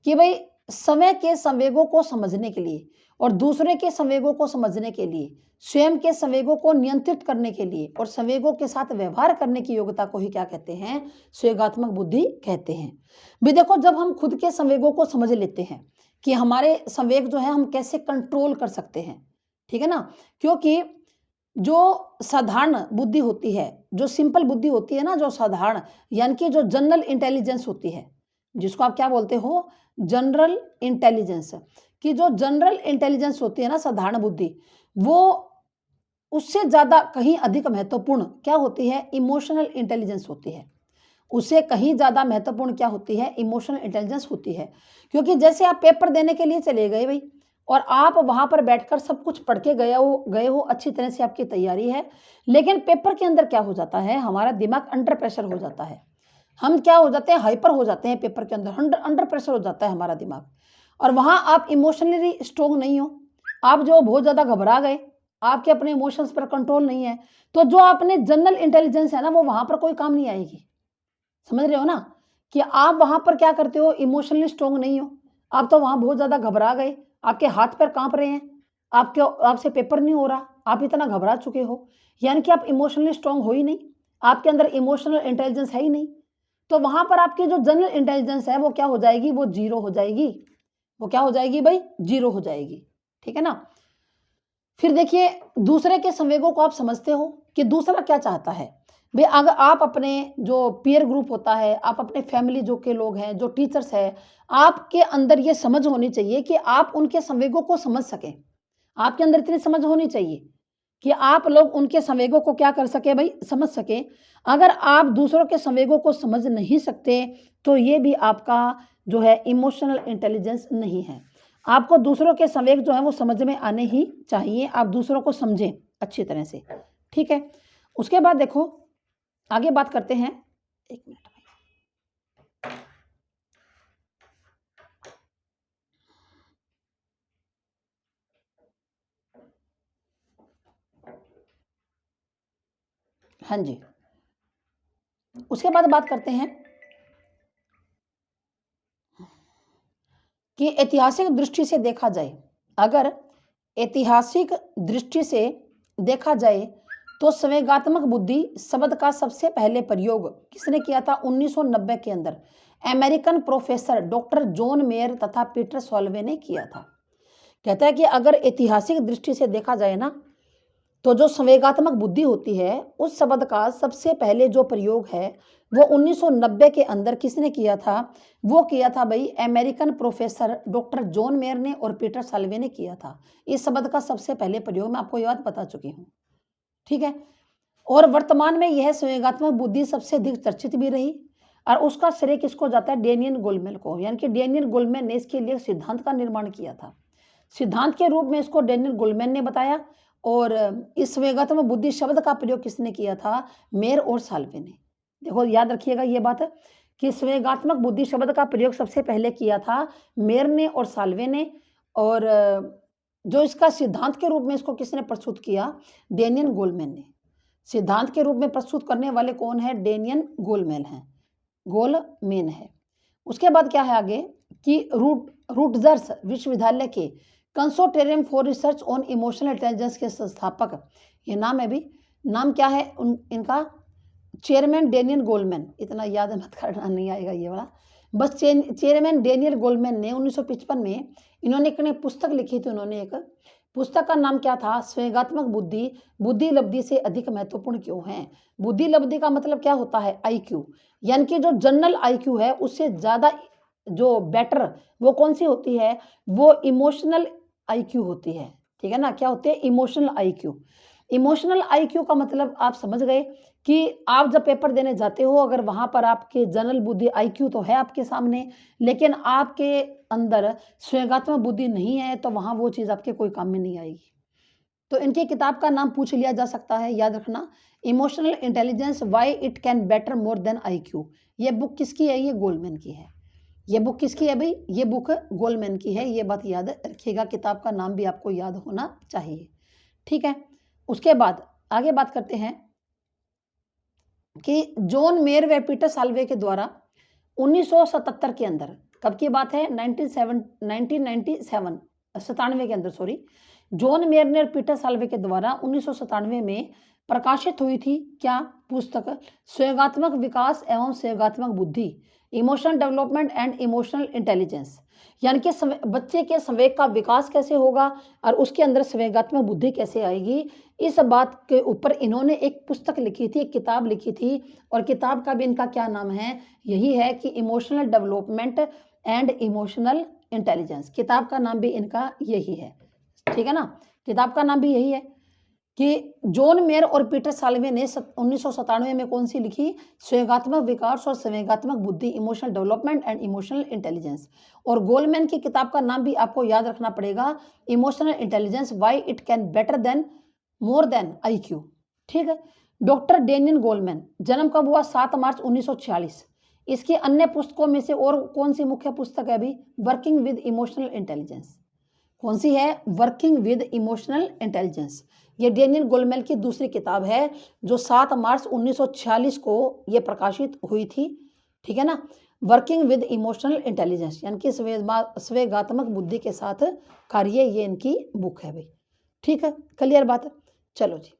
कि भाई समय के संवेगों को समझने के लिए और दूसरे के संवेगों को समझने के लिए, स्वयं के संवेगों को नियंत्रित करने के लिए और संवेगों के साथ व्यवहार करने की योग्यता को ही क्या कहते हैं, संवेगात्मक बुद्धि कहते हैं। भी देखो, जब हम खुद के संवेगों को समझ लेते हैं कि हमारे संवेग जो है हम कैसे कंट्रोल कर सकते हैं, ठीक है ना, क्योंकि जो साधारण बुद्धि होती है, जो सिंपल बुद्धि होती है ना, जो साधारण, यानी कि जो जनरल इंटेलिजेंस होती है, जिसको आप क्या बोलते हो, जनरल इंटेलिजेंस, कि जो जनरल इंटेलिजेंस होती है ना, साधारण बुद्धि, वो उससे ज़्यादा कहीं अधिक महत्वपूर्ण क्या होती है, इमोशनल इंटेलिजेंस होती है। उससे कहीं ज़्यादा महत्वपूर्ण क्या होती है, इमोशनल इंटेलिजेंस होती है। क्योंकि जैसे आप पेपर देने के लिए चले गए भाई, और आप वहाँ पर बैठकर सब कुछ पढ़ के गए हो, अच्छी तरह से आपकी तैयारी है, लेकिन पेपर के अंदर क्या हो जाता है, हमारा दिमाग अंडर प्रेशर हो जाता है। हम क्या हो जाते हैं, हाइपर हो जाते हैं पेपर के अंदर, अंडर प्रेशर हो जाता है हमारा दिमाग, और वहाँ आप इमोशनली स्ट्रोंग नहीं हो, आप जो बहुत ज़्यादा घबरा गए, आपके अपने इमोशंस पर कंट्रोल नहीं है, तो जो आपने जनरल इंटेलिजेंस है ना, वो वहाँ पर कोई काम नहीं आएगी। समझ रहे हो ना, कि आप वहाँ पर क्या करते हो, इमोशनली स्ट्रोंग नहीं हो, आप तो वहाँ बहुत ज़्यादा घबरा गए, आपके हाथ पैर कांप रहे हैं, आपसे पेपर नहीं हो रहा, आप इतना घबरा चुके हो, यानी कि आप इमोशनली स्ट्रोंग हो ही नहीं, आपके अंदर इमोशनल इंटेलिजेंस है ही नहीं। तो वहाँ पर आपकी जो जनरल इंटेलिजेंस है वो क्या हो जाएगी, वो जीरो हो जाएगी। वो क्या हो जाएगी भाई, जीरो हो जाएगी, ठीक है ना। फिर देखिए, दूसरे के संवेगों को आप समझते हो कि दूसरा क्या चाहता है भाई। अगर आप अपने जो पीयर ग्रुप होता है, आप अपने फैमिली जो के लोग हैं, जो टीचर्स हैं, आपके अंदर ये समझ होनी चाहिए कि आप उनके संवेगों को समझ सकें। आपके अंदर इतनी समझ होनी चाहिए कि आप लोग उनके संवेगों को क्या कर सके भाई, समझ सके। अगर आप दूसरों के संवेगों को समझ नहीं सकते तो ये भी आपका जो है इमोशनल इंटेलिजेंस नहीं है। आपको दूसरों के संवेग जो है वो समझ में आने ही चाहिए, आप दूसरों को समझें अच्छी तरह से, ठीक है। उसके बाद देखो आगे बात करते हैं, एक मिनट, हाँ जी। उसके बाद बात करते हैं कि ऐतिहासिक दृष्टि से देखा जाए, अगर ऐतिहासिक दृष्टि से देखा जाए तो संवेगात्मक बुद्धि शब्द का सबसे पहले प्रयोग किसने किया था? 1990 के अंदर American professor doctor John mayor तथा पीटर सॉल्वे ने किया था। कहता है कि अगर ऐतिहासिक दृष्टि से देखा जाए ना, तो जो संवेगात्मक बुद्धि होती है उस शब्द का सबसे पहले जो प्रयोग है वो 1990 के अंदर किसने किया था? वो किया था भाई American professor doctor John mayor ने और पीटर साल्वे ने किया था। इस शब्द का सबसे पहले प्रयोग मैं आपको ये बात बता चुकी हूँ, ठीक है। और वर्तमान में यह संवेगात्मक बुद्धि सबसे अधिक चर्चित भी रही और उसका श्रेय किसको जाता है? डेनियल गोलमेन को, यानी कि डेनियल गोलमेन ने इसके लिए सिद्धांत का निर्माण किया था। सिद्धांत के रूप में इसको डेनियल गोलमेन ने बताया और इस संवेगात्मक बुद्धि शब्द का प्रयोग किसने किया था? मेयर और साल्वे ने। देखो याद रखिएगा ये बात कि संवेगात्मक बुद्धि शब्द का प्रयोग सबसे पहले किया था मेयर ने और साल्वे ने, और जो इसका सिद्धांत के रूप में इसको किसने प्रस्तुत किया? डेनियल गोलमेन ने। सिद्धांत के रूप में प्रस्तुत करने वाले कौन है? डेनियल गोलमेन है। उसके बाद क्या है आगे कि रूटजर्स विश्वविद्यालय के consortium for research on emotional intelligence के संस्थापक, ये नाम है भी, नाम क्या है इनका? Chairman Daniel गोलमेन। इतना याद मत करना, नहीं आएगा ये वाला, बस चेयरमैन डेनियल गोलमेन ने 1955 में इन्होंने एक पुस्तक लिखी थी। उन्होंने एक पुस्तक का नाम क्या था? संवेगात्मक बुद्धि बुद्धि लब्धि से अधिक महत्वपूर्ण क्यों है। बुद्धि लब्धि का मतलब क्या होता है? IQ, यानी कि जो जनरल IQ है उससे ज़्यादा जो बेटर वो कौन सी होती है? वो इमोशनल IQ होती है, ठीक है ना। क्या होती है? Emotional IQ। इमोशनल IQ का मतलब आप समझ गए कि आप जब पेपर देने जाते हो, अगर वहाँ पर आपके जनरल बुद्धि IQ तो है आपके सामने, लेकिन आपके अंदर संवेगात्मक बुद्धि नहीं है, तो वहाँ वो चीज़ आपके कोई काम में नहीं आएगी। तो इनकी किताब का नाम पूछ लिया जा सकता है, याद रखना, emotional intelligence why it can better more than IQ। ये बुक किसकी है? ये गोलमैन की है। ये बुक किसकी है भाई? ये बुक गोलमैन की है। ये बात याद रखिएगा, किताब का नाम भी आपको याद होना चाहिए, ठीक है। उसके बाद आगे बात करते हैं कि जॉन मेयर व पीटर साल्वे के द्वारा 1977 के अंदर, कब की बात है? 1997 97 के अंदर, सॉरी, जॉन मेयर ने और पीटर साल्वे के द्वारा 1997 में प्रकाशित हुई थी क्या पुस्तक? संवेगात्मक विकास एवं संवेगात्मक बुद्धि, emotional development and emotional intelligence, यानी कि बच्चे के संवेग का विकास कैसे होगा और उसके अंदर संवेगात्मक बुद्धि कैसे आएगी। इस बात के ऊपर इन्होंने एक पुस्तक लिखी थी, एक किताब लिखी थी, और किताब का भी इनका क्या नाम है? यही है कि emotional development and emotional intelligence. किताब का नाम भी इनका यही है, ठीक है ना। किताब का नाम भी यही है कि जॉन मेयर और पीटर साल्वे ने 1997 में कौन सी लिखी? संवेगात्मक विकास और संवेगात्मक बुद्धि, emotional development and emotional intelligence. और गोलमैन की किताब का नाम भी आपको याद रखना पड़ेगा, emotional intelligence why it can better than more than IQ, ठीक है। डॉक्टर डेनियल गोलमैन, जन्म कब हुआ? 7 मार्च 1946। इसकी अन्य पुस्तकों में से और कौन सी मुख्य पुस्तक है अभी? Working with emotional intelligence. कौन सी है? Working with emotional intelligence. ये डेनियल गोलमैन की दूसरी किताब है जो 7 मार्च 1946 को ये प्रकाशित हुई थी, ठीक है ना। वर्किंग विद इमोशनल इंटेलिजेंस यानी कि संवेगात्मक बुद्धि के साथ कार्य, ये इनकी बुक है भाई, ठीक है। क्लियर बात है? चलो जी,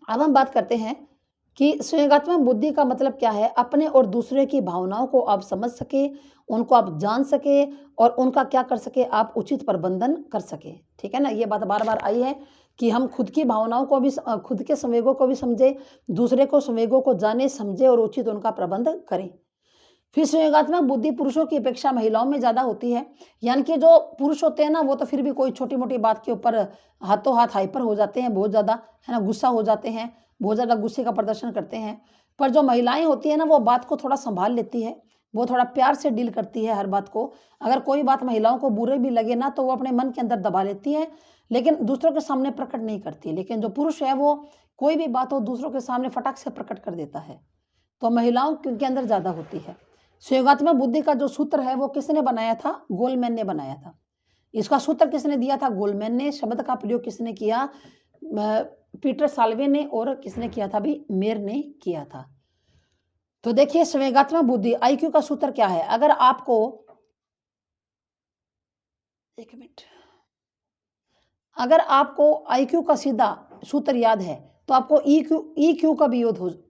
अब हम बात करते हैं कि संवेगात्मक बुद्धि का मतलब क्या है? अपने और दूसरे की भावनाओं को आप समझ सके, उनको आप जान सके और उनका क्या कर सके? आप उचित प्रबंधन कर सके, ठीक है ना। ये बात बार बार आई है कि हम खुद की भावनाओं को भी, खुद के संवेगों को भी समझे, दूसरे को संवेगों को जाने समझे और उचित उनका प्रबंध करें। फिर संवेगात्मक बुद्धि पुरुषों की अपेक्षा महिलाओं में ज़्यादा होती है, यानी कि जो पुरुष होते हैं ना वो तो फिर भी कोई छोटी मोटी बात के ऊपर हाथों हाथ हाइपर हो जाते हैं, बहुत ज़्यादा, है ना, गुस्सा हो जाते हैं, बहुत ज़्यादा गुस्से का प्रदर्शन करते हैं। पर जो महिलाएं होती हैं ना वो बात को थोड़ा संभाल लेती है, वो थोड़ा प्यार से डील करती है हर बात को। अगर कोई बात महिलाओं को बुरे भी लगे ना तो वो अपने मन के अंदर दबा लेती है, लेकिन दूसरों के सामने प्रकट नहीं करती। लेकिन जो पुरुष है वो कोई भी बात हो दूसरों के सामने फटाक से प्रकट कर देता है। तो महिलाओं के अंदर ज़्यादा होती है। सहयोगात्मक बुद्धि का जो सूत्र है वो किसने बनाया था? गोलमैन ने बनाया था। इसका सूत्र किसने दिया था? गोलमैन ने। शब्द का प्रयोग किसने किया? पीटर साल्वे ने। और किसने किया था? भी मेयर ने किया था। तो देखिए संवेगात्मक बुद्धि आईक्यू का सूत्र क्या है? अगर आपको एक मिनट, अगर आपको आईक्यू का सीधा सूत्र याद है तो आपको ईक्यू का भी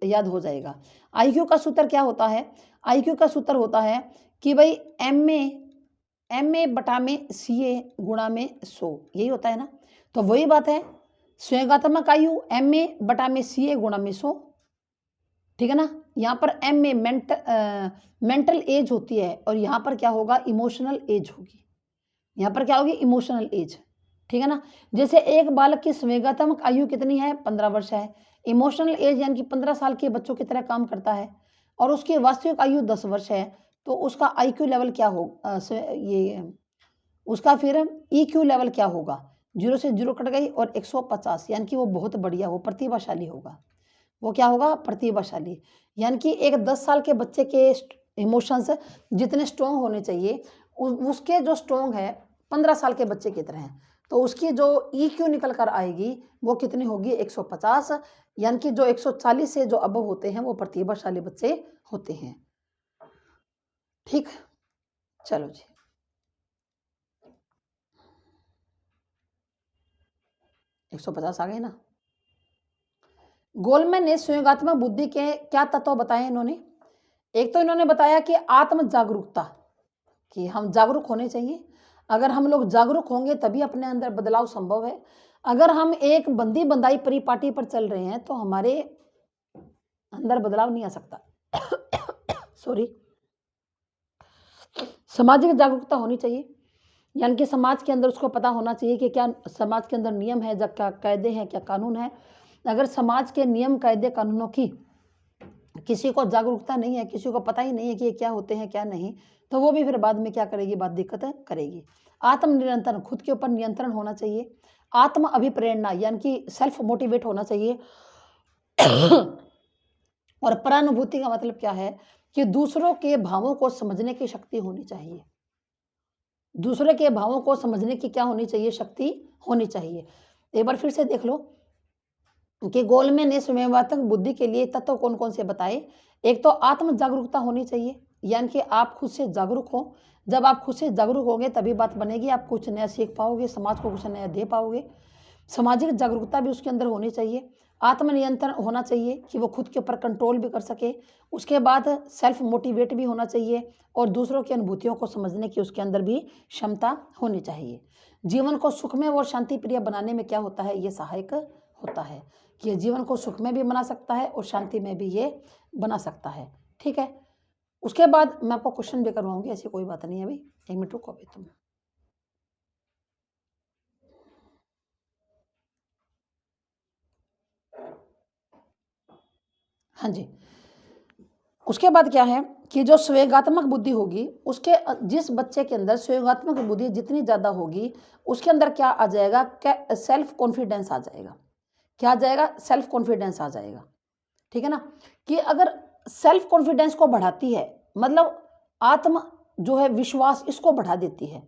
याद हो जाएगा। आईक्यू का सूत्र क्या होता है? आईक्यू का सूत्र होता है कि भाई एम ए बटा में सी ए गुणा में 100, यही होता है ना। तो वही बात है, संवेगात्मक आयु एम ए बटा में सी ए गुणा में 100, ठीक है ना। यहाँ पर एम में मेंटल एज होती है और यहाँ पर क्या होगा? इमोशनल एज होगी। यहाँ पर क्या होगी? इमोशनल एज, ठीक है ना। जैसे एक बालक की संवेगात्मक आयु कितनी है? 15 वर्ष है। इमोशनल एज यानी कि 15 साल के बच्चों की तरह काम करता है और उसकी वास्तविक आयु 10 वर्ष है। तो उसका आईक्यू लेवल क्या होगा? ये उसका फिर ईक्यू लेवल क्या होगा? 0 से 0 कट गई और 150, यानी कि वो बहुत बढ़िया, वो प्रतिभाशाली होगा। वो क्या होगा? प्रतिभाशाली। यानी कि एक 10 साल के बच्चे के इमोशंस जितने स्ट्रॉन्ग होने चाहिए उसके जो स्ट्रॉन्ग है 15 साल के बच्चे की तरह है। तो उसकी जो ईक्यू निकल कर आएगी वो कितनी होगी? 150। यानी कि जो 140 से जो अबव होते हैं वो प्रतिभाशाली बच्चे होते हैं। ठीक, चलो जी। एक 150 आ गए ना। गोलमैन ने संयोगात्मक बुद्धि के क्या तत्व बताए इन्होंने? एक तो इन्होंने बताया कि आत्म जागरूकता, कि हम जागरूक होने चाहिए। अगर हम लोग जागरूक होंगे तभी अपने अंदर बदलाव संभव है। अगर हम एक बंदी बंदाई परिपाटी पर चल रहे हैं तो हमारे अंदर बदलाव नहीं आ सकता। सॉरी। सामाजिक जागरूकता होनी चाहिए, यानी कि समाज के अंदर उसको पता होना चाहिए कि क्या समाज के अंदर नियम है, क्या कायदे हैं, क्या कानून है। अगर समाज के नियम कायदे कानूनों की किसी को जागरूकता नहीं है, किसी को पता ही नहीं है कि ये क्या होते हैं क्या नहीं, तो वो भी फिर बाद में क्या करेगी? बात दिक्कत करेगी। आत्म नियंत्रण, खुद के ऊपर नियंत्रण होना चाहिए। आत्म अभिप्रेरणा यानी कि सेल्फ मोटिवेट होना चाहिए। और परानुभूति का मतलब क्या है? कि दूसरों के भावों को समझने की शक्ति होनी चाहिए। दूसरे के भावों को समझने की क्या होनी चाहिए? शक्ति होनी चाहिए। एक बार फिर से देख लो कि गोलमैन ने संवेगात्मक बुद्धि के लिए तत्व कौन कौन से बताए। एक तो आत्म जागरूकता होनी चाहिए, यानी कि आप खुद से जागरूक हो। जब आप खुद से जागरूक होंगे तभी बात बनेगी, आप कुछ नया सीख पाओगे, समाज को कुछ नया दे पाओगे। सामाजिक जागरूकता भी उसके अंदर होनी चाहिए। आत्मनियंत्रण होना चाहिए कि वो खुद के ऊपर कंट्रोल भी कर सके। उसके बाद सेल्फ मोटिवेट भी होना चाहिए और दूसरों की अनुभूतियों को समझने की उसके अंदर भी क्षमता होनी चाहिए। जीवन को सुखमय और शांतिप्रिय बनाने में क्या होता है? ये सहायक होता है कि ये जीवन को सुख में भी बना सकता है और शांति में भी ये बना सकता है। ठीक है, उसके बाद मैं आपको क्वेश्चन भी करवाऊंगी, ऐसी कोई बात नहीं है। अभी 1 मिनट रुको अभी तुम। हाँ जी, उसके बाद क्या है कि जो संवेगात्मक बुद्धि होगी उसके जिस बच्चे के अंदर संवेगात्मक बुद्धि जितनी ज़्यादा होगी उसके अंदर क्या आ जाएगा? क्या सेल्फ कॉन्फिडेंस आ जाएगा। क्या आ जाएगा? सेल्फ कॉन्फिडेंस आ जाएगा। ठीक है ना, कि अगर सेल्फ कॉन्फिडेंस को बढ़ाती है मतलब आत्म जो है विश्वास इसको बढ़ा देती है।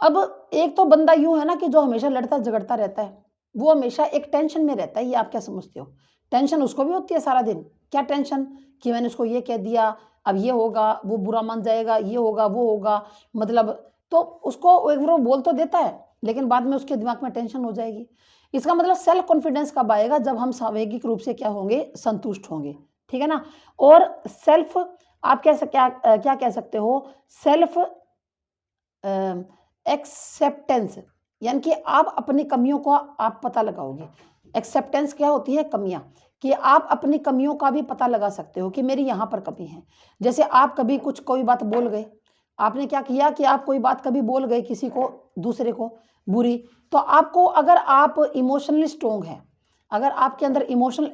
अब एक तो बंदा यूं है ना कि जो हमेशा लड़ता झगड़ता रहता है, वो हमेशा एक टेंशन में रहता है। ये आप क्या समझते हो? टेंशन उसको भी होती है सारा दिन। क्या टेंशन? कि मैंने उसको ये कह दिया, अब ये होगा, वो बुरा मान जाएगा, ये होगा, वो होगा, मतलब तो उसको एक बार वो बोल तो देता है लेकिन बाद में उसके दिमाग में टेंशन हो जाएगी। इसका मतलब सेल्फ कॉन्फिडेंस कब आएगा? जब हम सामूहिक रूप से क्या होंगे? संतुष्ट होंगे। ठीक है ना। और सेल्फ आप क्या कह सकते हो? सेल्फ एक्सेप्टेंस, यानी कि आप अपनी कमियों को आप पता लगाओगे। एक्सेप्टेंस क्या होती है? कमियां, कि आप अपनी कमियों का भी पता लगा सकते हो कि मेरी यहाँ पर कमी है। जैसे आप कभी कुछ कोई बात बोल गए, आपने क्या किया कि आप कोई बात कभी बोल गए किसी को, दूसरे को बुरी, तो आपको अगर आप इमोशनली स्ट्रोंग है, अगर आपके अंदर इमोशनल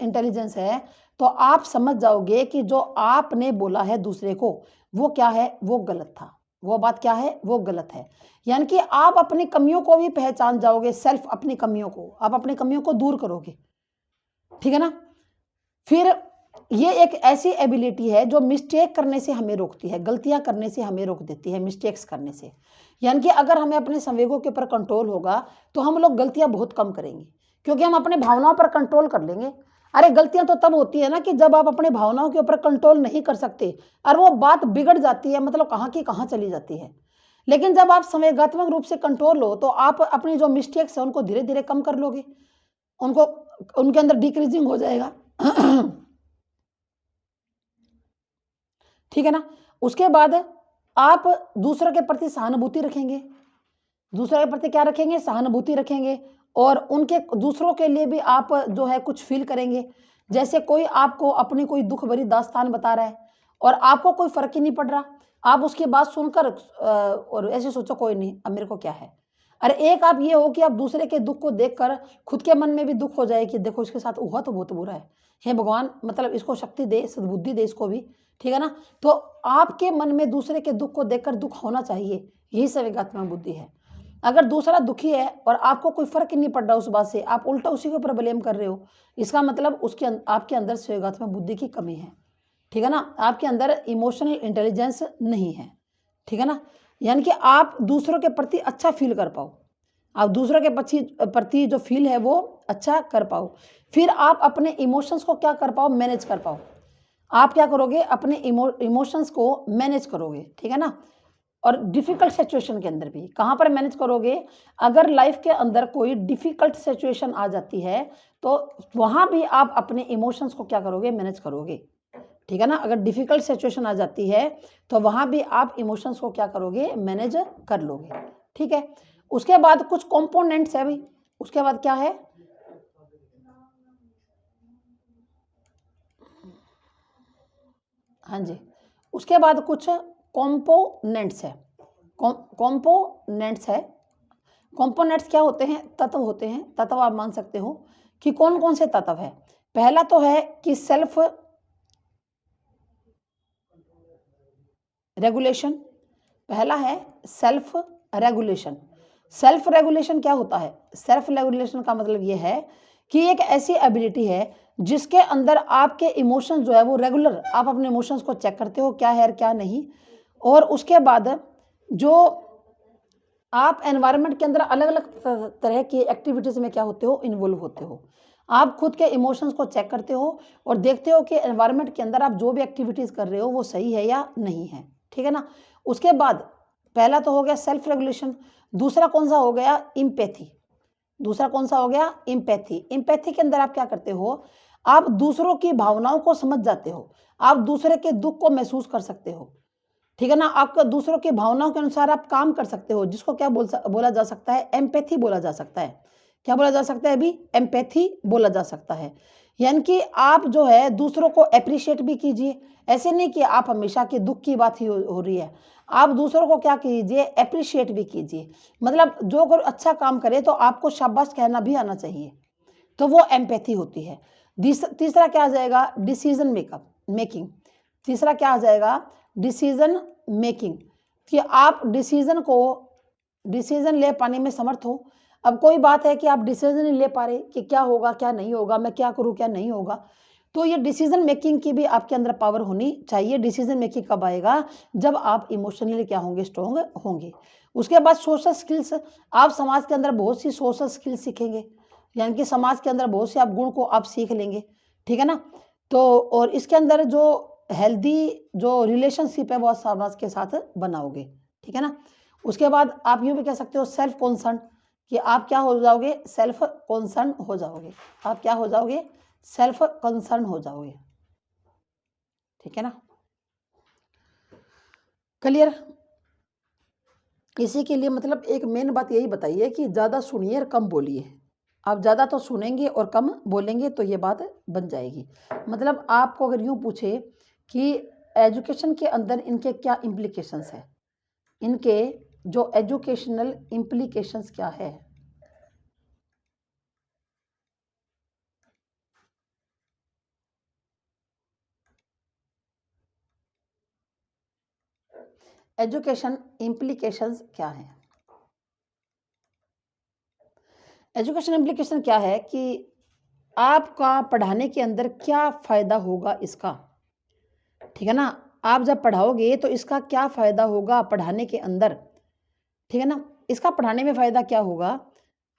इंटेलिजेंस है तो आप समझ जाओगे कि जो आपने बोला है दूसरे को वो क्या है, वो गलत था, वो बात क्या है, वो गलत है। यानी कि आप अपनी कमियों को भी पहचान जाओगे, सेल्फ अपनी कमियों को, आप अपनी कमियों को दूर करोगे, ठीक है ना। फिर ये एक ऐसी एबिलिटी है जो मिस्टेक करने से हमें रोकती है, गलतियां करने से हमें रोक देती है, मिस्टेक्स करने से। यानी कि अगर हमें अपने संवेगों के ऊपर कंट्रोल होगा तो हम लोग गलतियां बहुत कम करेंगे, क्योंकि हम अपने भावनाओं पर कंट्रोल कर लेंगे। अरे गलतियां तो तब होती है ना कि जब आप अपने भावनाओं के ऊपर कंट्रोल नहीं कर सकते और वो बात बिगड़ जाती है, मतलब कहाँ की कहाँ चली जाती है। लेकिन जब आप संवेगात्मक रूप से कंट्रोल हो तो आप अपनी जो मिस्टेक्स है उनको धीरे धीरे कम कर लोगे, उनको उनके अंदर डिक्रीजिंग हो जाएगा। ठीक है ना। उसके बाद आप दूसरों के प्रति सहानुभूति रखेंगे, दूसरों के प्रति क्या रखेंगे, सहानुभूति रखेंगे। और उनके दूसरों के लिए भी आप जो है कुछ फील करेंगे। जैसे कोई आपको अपनी कोई दुख भरी दास्तान बता रहा है और आपको कोई फर्क ही नहीं पड़ रहा, आप उसकी बात सुनकर और ऐसे सोचो कोई नहीं, अब मेरे को क्या है। अरे एक आप ये हो कि आप दूसरे के दुख को देखकर खुद के मन में भी दुख हो जाए कि देखो इसके साथ हुआ तो बहुत बुरा है, हे भगवान मतलब इसको शक्ति दे, सद्बुद्धि दे इसको भी, ठीक है ना। तो आपके मन में दूसरे के दुख को देखकर दुख होना चाहिए, यही संवेगात्मक बुद्धि है। अगर दूसरा दुखी है और आपको कोई फर्क ही नहीं पड़ रहा उस बात से, आप उल्टा उसी के ऊपर ब्लेम कर रहे हो, इसका मतलब उसके आपके अंदर संवेगात्मक बुद्धि की कमी है, ठीक है ना। आपके अंदर इमोशनल इंटेलिजेंस नहीं है, ठीक है ना। यानी कि आप दूसरों के प्रति अच्छा फील कर पाओ, आप दूसरों के प्रति जो फील है वो अच्छा कर पाओ। फिर आप अपने इमोशंस को क्या कर पाओ, मैनेज कर पाओ। आप क्या करोगे, अपने इमोशंस को मैनेज करोगे, ठीक है ना। और डिफिकल्ट सिचुएशन के अंदर भी कहाँ पर मैनेज करोगे, अगर लाइफ के अंदर कोई डिफिकल्ट सिचुएशन आ जाती है तो वहाँ भी आप अपने इमोशंस को क्या करोगे, मैनेज करोगे, ठीक है ना। अगर डिफिकल्ट सिचुएशन आ जाती है तो वहाँ भी आप इमोशंस को क्या करोगे, मैनेज कर लोगे, ठीक है। उसके बाद कुछ कंपोनेंट्स है भाई, उसके बाद क्या है, हाँ जी, उसके बाद कुछ कंपोनेंट्स है, कंपोनेंट्स है। कंपोनेंट्स क्या होते हैं, तत्व होते हैं, तत्व आप मान सकते हो कि कौन कौन से तत्व है। पहला तो है कि सेल्फ रेगुलेशन, पहला है सेल्फ रेगुलेशन। सेल्फ रेगुलेशन क्या होता है, सेल्फ रेगुलेशन का मतलब ये है कि एक ऐसी एबिलिटी है जिसके अंदर आपके इमोशंस जो है वो रेगुलर, आप अपने इमोशंस को चेक करते हो क्या है और क्या नहीं। और उसके बाद जो आप एनवायरनमेंट के अंदर अलग अलग तरह की एक्टिविटीज़ में क्या होते हो, इन्वॉल्व होते हो। आप खुद के इमोशंस को चेक करते हो और देखते हो कि एनवायरनमेंट के अंदर आप जो भी एक्टिविटीज़ कर रहे हो वो सही है या नहीं है, ठीक है ना। उसके बाद पहला तो हो गया सेल्फ रेगुलेशन, दूसरा कौन सा हो गया, इम्पैथी। दूसरा कौन सा हो गया, इम्पैथी। इम्पैथी के अंदर आप क्या करते हो, आप दूसरों की भावनाओं को समझ जाते हो, आप दूसरे के दुख को महसूस कर सकते हो, ठीक है ना। आपका दूसरों की भावनाओं के अनुसार आप काम कर सकते हो, जिसको क्या बोला जा सकता है, एम्पैथी बोला जा सकता है। क्या बोला जा सकता है अभी, एम्पैथी बोला जा सकता है। यानी कि आप जो है दूसरों को अप्रिशिएट भी कीजिए, ऐसे नहीं कि आप हमेशा के दुख की बात ही हो रही है, आप दूसरों को क्या कीजिए, अप्रिशिएट भी कीजिए। मतलब जो कोई अच्छा काम करे तो आपको शाबाश कहना भी आना चाहिए, तो वो एम्पैथी होती है। तीसरा क्या आ जाएगा, डिसीजन मेकिंग। तीसरा क्या आ जाएगा, डिसीजन मेकिंग, कि आप डिसीजन ले पाने में समर्थ हो। अब कोई बात है कि आप डिसीजन नहीं ले पा रहे कि क्या होगा क्या नहीं होगा, मैं क्या करूं क्या नहीं होगा, तो ये डिसीजन मेकिंग की भी आपके अंदर पावर होनी चाहिए। डिसीजन मेकिंग कब आएगा, जब आप इमोशनली क्या होंगे, स्ट्रॉन्ग होंगे। उसके बाद सोशल स्किल्स, आप समाज के अंदर बहुत सी सोशल स्किल्स सीखेंगे, यानी कि समाज के अंदर बहुत से आप गुण को आप सीख लेंगे, ठीक है ना। तो और इसके अंदर जो हेल्दी जो रिलेशनशिप है वो समाज के साथ बनाओगे, ठीक है ना। उसके बाद आप यूँ भी कह सकते हो सेल्फ कॉन्सर्न, कि आप क्या हो जाओगे, सेल्फ कॉन्सर्न हो जाओगे, आप क्या हो जाओगे, सेल्फ कंसर्न हो जाओगे, ठीक है ना। क्लियर। इसी के लिए मतलब एक मेन बात यही बताइए कि ज़्यादा सुनिए और कम बोलिए। आप ज़्यादा तो सुनेंगे और कम बोलेंगे तो ये बात बन जाएगी। मतलब आपको अगर यूँ पूछे कि एजुकेशन के अंदर इनके क्या इम्प्लीकेशंस है, इनके जो एजुकेशनल इम्प्लीकेशंस क्या है, एजुकेशन इम्प्लीकेशंस क्या है? एजुकेशन इम्प्लीकेशन क्या है कि आपका पढ़ाने के अंदर क्या फ़ायदा होगा इसका, ठीक है ना? आप जब पढ़ाओगे तो इसका क्या फ़ायदा होगा पढ़ाने के अंदर, ठीक है ना? इसका पढ़ाने में फ़ायदा क्या होगा?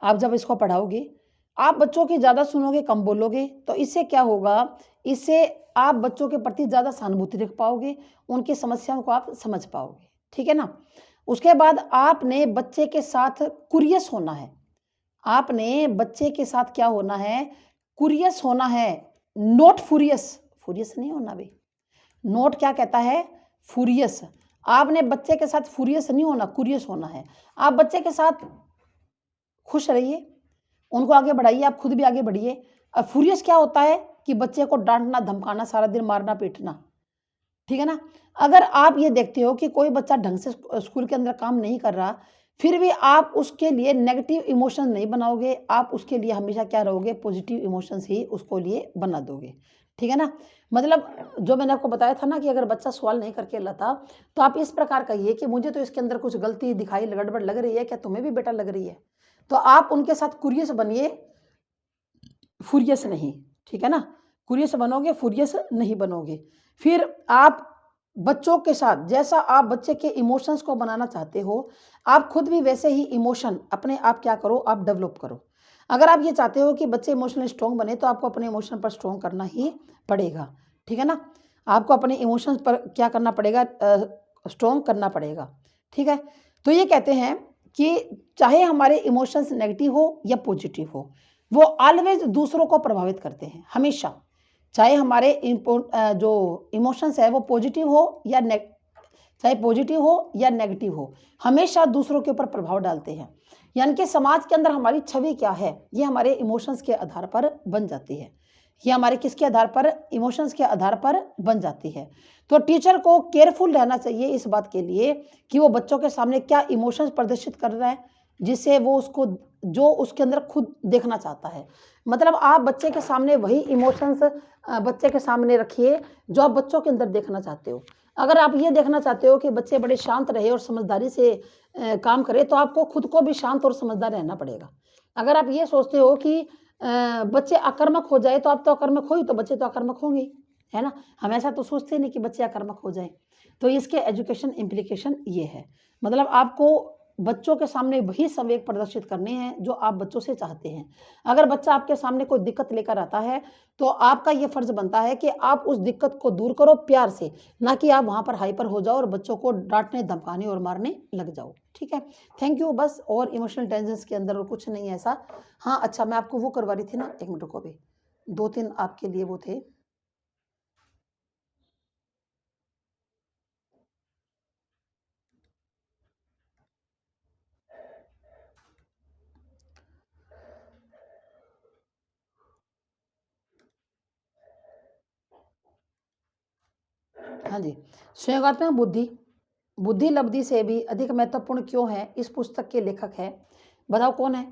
आप जब इसको पढ़ाओगे, आप बच्चों की ज़्यादा सुनोगे, कम बोलोगे, तो इससे क्या होगा? इससे आप बच्चों के प्रति ज़्यादा सहानुभूति रख पाओगे, उनकी समस्याओं को आप समझ पाओगे, ठीक है ना? उसके बाद आपने बच्चे के साथ कुरियस होना है। आपने बच्चे के साथ क्या होना है? कुरियस होना है, नॉट फ्यूरियस। फ्यूरियस नहीं होना बे। नोट क्या कहता है? फ्यूरियस। आपने बच्चे के साथ फ्यूरियस नहीं होना, कुरियस होना है। आप बच्चे के साथ खुश रहिए, उनको आगे बढ़ाइए, आप खुद भी आगे बढ़िए। फ्यूरियस क्या होता है? कि बच्चे को डाँटना, धमकाना, सारा दिन मारना, पीटना, ठीक है ना? अगर आप ये देखते हो कि कोई बच्चा ढंग से स्कूल के अंदर काम नहीं कर रहा, फिर भी आप उसके लिए नेगेटिव इमोशन नहीं बनाओगे, आप उसके लिए हमेशा क्या रहोगे? पॉजिटिव इमोशंस ही उसको लिए बना दोगे, ठीक है ना? मतलब जो मैंने आपको बताया था ना कि अगर बच्चा सवाल नहीं करके लाता, तो आप इस प्रकार कहिए कि मुझे तो इसके अंदर कुछ गलती दिखाई, गड़बड़ लग रही है, क्या तुम्हें भी बेटा लग रही है? तो आप उनके साथ कुरियस बनिए, फ्यूरियस नहीं, ठीक है ना? कुरियस बनोगे, फ्यूरियस नहीं बनोगे। फिर आप बच्चों के साथ जैसा आप बच्चे के इमोशंस को बनाना चाहते हो, आप खुद भी वैसे ही इमोशन अपने आप क्या करो? आप डेवलप करो। अगर आप ये चाहते हो कि बच्चे इमोशनली स्ट्रॉन्ग बने, तो आपको अपने इमोशन पर स्ट्रॉन्ग करना ही पड़ेगा, ठीक है ना? आपको अपने इमोशंस पर क्या करना पड़ेगा? स्ट्रॉन्ग करना पड़ेगा, ठीक है? तो ये कहते हैं कि चाहे हमारे इमोशंस नेगेटिव हो या पॉजिटिव हो, वो ऑलवेज दूसरों को प्रभावित करते हैं, हमेशा। चाहे हमारे जो इमोशंस है वो पॉजिटिव हो या चाहे पॉजिटिव हो या नेगेटिव हो, हमेशा दूसरों के ऊपर प्रभाव डालते हैं। यानी कि समाज के अंदर हमारी छवि क्या है, ये हमारे इमोशंस के आधार पर बन जाती है। ये हमारे किसके आधार पर? इमोशंस के आधार पर बन जाती है। तो टीचर को केयरफुल रहना चाहिए इस बात के लिए कि वो बच्चों के सामने क्या इमोशंस प्रदर्शित कर रहा है, जिससे वो उसको जो उसके अंदर खुद देखना चाहता है। मतलब आप बच्चे के सामने वही इमोशंस बच्चे के सामने रखिए जो आप बच्चों के अंदर देखना चाहते हो। अगर आप ये देखना चाहते हो कि बच्चे बड़े शांत रहे और समझदारी से काम करें, तो आपको खुद को भी शांत और समझदार रहना पड़ेगा। अगर आप ये सोचते हो कि बच्चे आक्रामक हो जाए, तो आप तो आक्रामक हो ही, तो बच्चे तो आक्रामक होंगे ही, है ना? हम ऐसा तो सोचते नहीं कि बच्चे आक्रामक हो जाएँ। तो इसके एजुकेशन इम्प्लीकेशन ये है। मतलब आपको बच्चों के सामने वही संवेग प्रदर्शित करने हैं जो आप बच्चों से चाहते हैं। अगर बच्चा आपके सामने कोई दिक्कत लेकर आता है, तो आपका ये फ़र्ज़ बनता है कि आप उस दिक्कत को दूर करो प्यार से, ना कि आप वहाँ पर हाइपर हो जाओ और बच्चों को डाँटने, धमकाने और मारने लग जाओ। ठीक है? Thank you. बस और इमोशनल इंटेलिजेंस के अंदर और कुछ नहीं है ऐसा। हाँ, अच्छा मैं आपको वो करवा रही थी ना, 1 मिनट रुको अभी। 2-3 आपके लिए वो थे। हाँ जी। स्वयंगात्मक बुद्धि, बुद्धि लब्धि से भी अधिक महत्वपूर्ण क्यों है? इस पुस्तक के लेखक हैं, बताओ कौन है?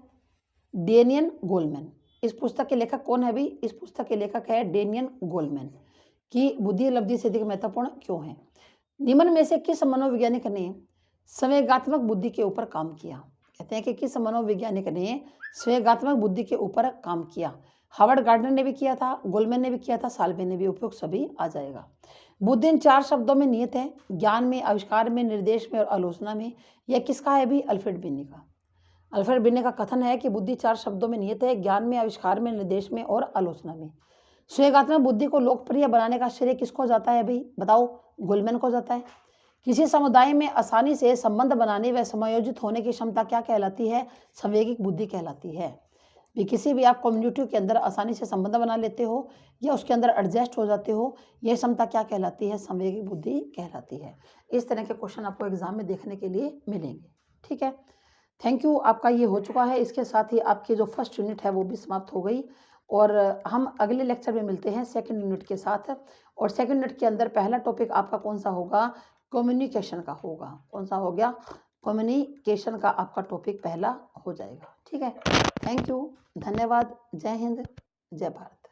Daniel Goleman. इस पुस्तक के लेखक कौन है अभी? इस पुस्तक के लेखक है डेनियल गोलमैन कि बुद्धि लब्धि से अधिक महत्वपूर्ण क्यों है? निम्न में से किस मनोवैज्ञानिक ने संवेगात्मक बुद्धि के ऊपर काम किया? कहते हैं कि किस मनोवैज्ञानिक ने संवेगात्मक बुद्धि के ऊपर काम किया? हार्वर्ड गार्डनर ने भी किया था, गोलमैन ने भी किया था, साल्वे ने भी। उपयुक्त सभी आ जाएगा। बुद्धि इन 4 शब्दों में निहित है, ज्ञान में, आविष्कार में, निर्देश में और आलोचना में। यह किसका है अभी? अल्फ्रेड बिने का। अल्फ्रेड बिने का कथन है कि बुद्धि 4 शब्दों में निहित है, ज्ञान में, आविष्कार में, निर्देश में और आलोचना में। स्वयंगात्मक बुद्धि को लोकप्रिय बनाने का श्रेय किसको जाता है अभी? बताओ। गोलमैन को जाता है। किसी समुदाय में आसानी से संबंध बनाने व समायोजित होने की क्षमता क्या कहलाती है? संवेगिक बुद्धि कहलाती है। भी किसी भी आप कम्युनिटी के अंदर आसानी से संबंध बना लेते हो या उसके अंदर एडजस्ट हो जाते हो, यह क्षमता क्या कहलाती है? संवेगिक बुद्धि कहलाती है। इस तरह के क्वेश्चन आपको एग्जाम में देखने के लिए मिलेंगे। ठीक है, थैंक यू। आपका ये हो चुका है। इसके साथ ही आपकी जो फर्स्ट यूनिट है वो भी समाप्त हो गई और हम अगले लेक्चर में मिलते हैं सेकंड यूनिट के साथ। और सेकंड यूनिट के अंदर पहला टॉपिक आपका कौन सा होगा? कम्युनिकेशन का होगा। कौन सा हो गया? कम्युनिकेशन का आपका टॉपिक पहला हो जाएगा। ठीक है, थैंक यू, धन्यवाद। जय हिंद, जय भारत।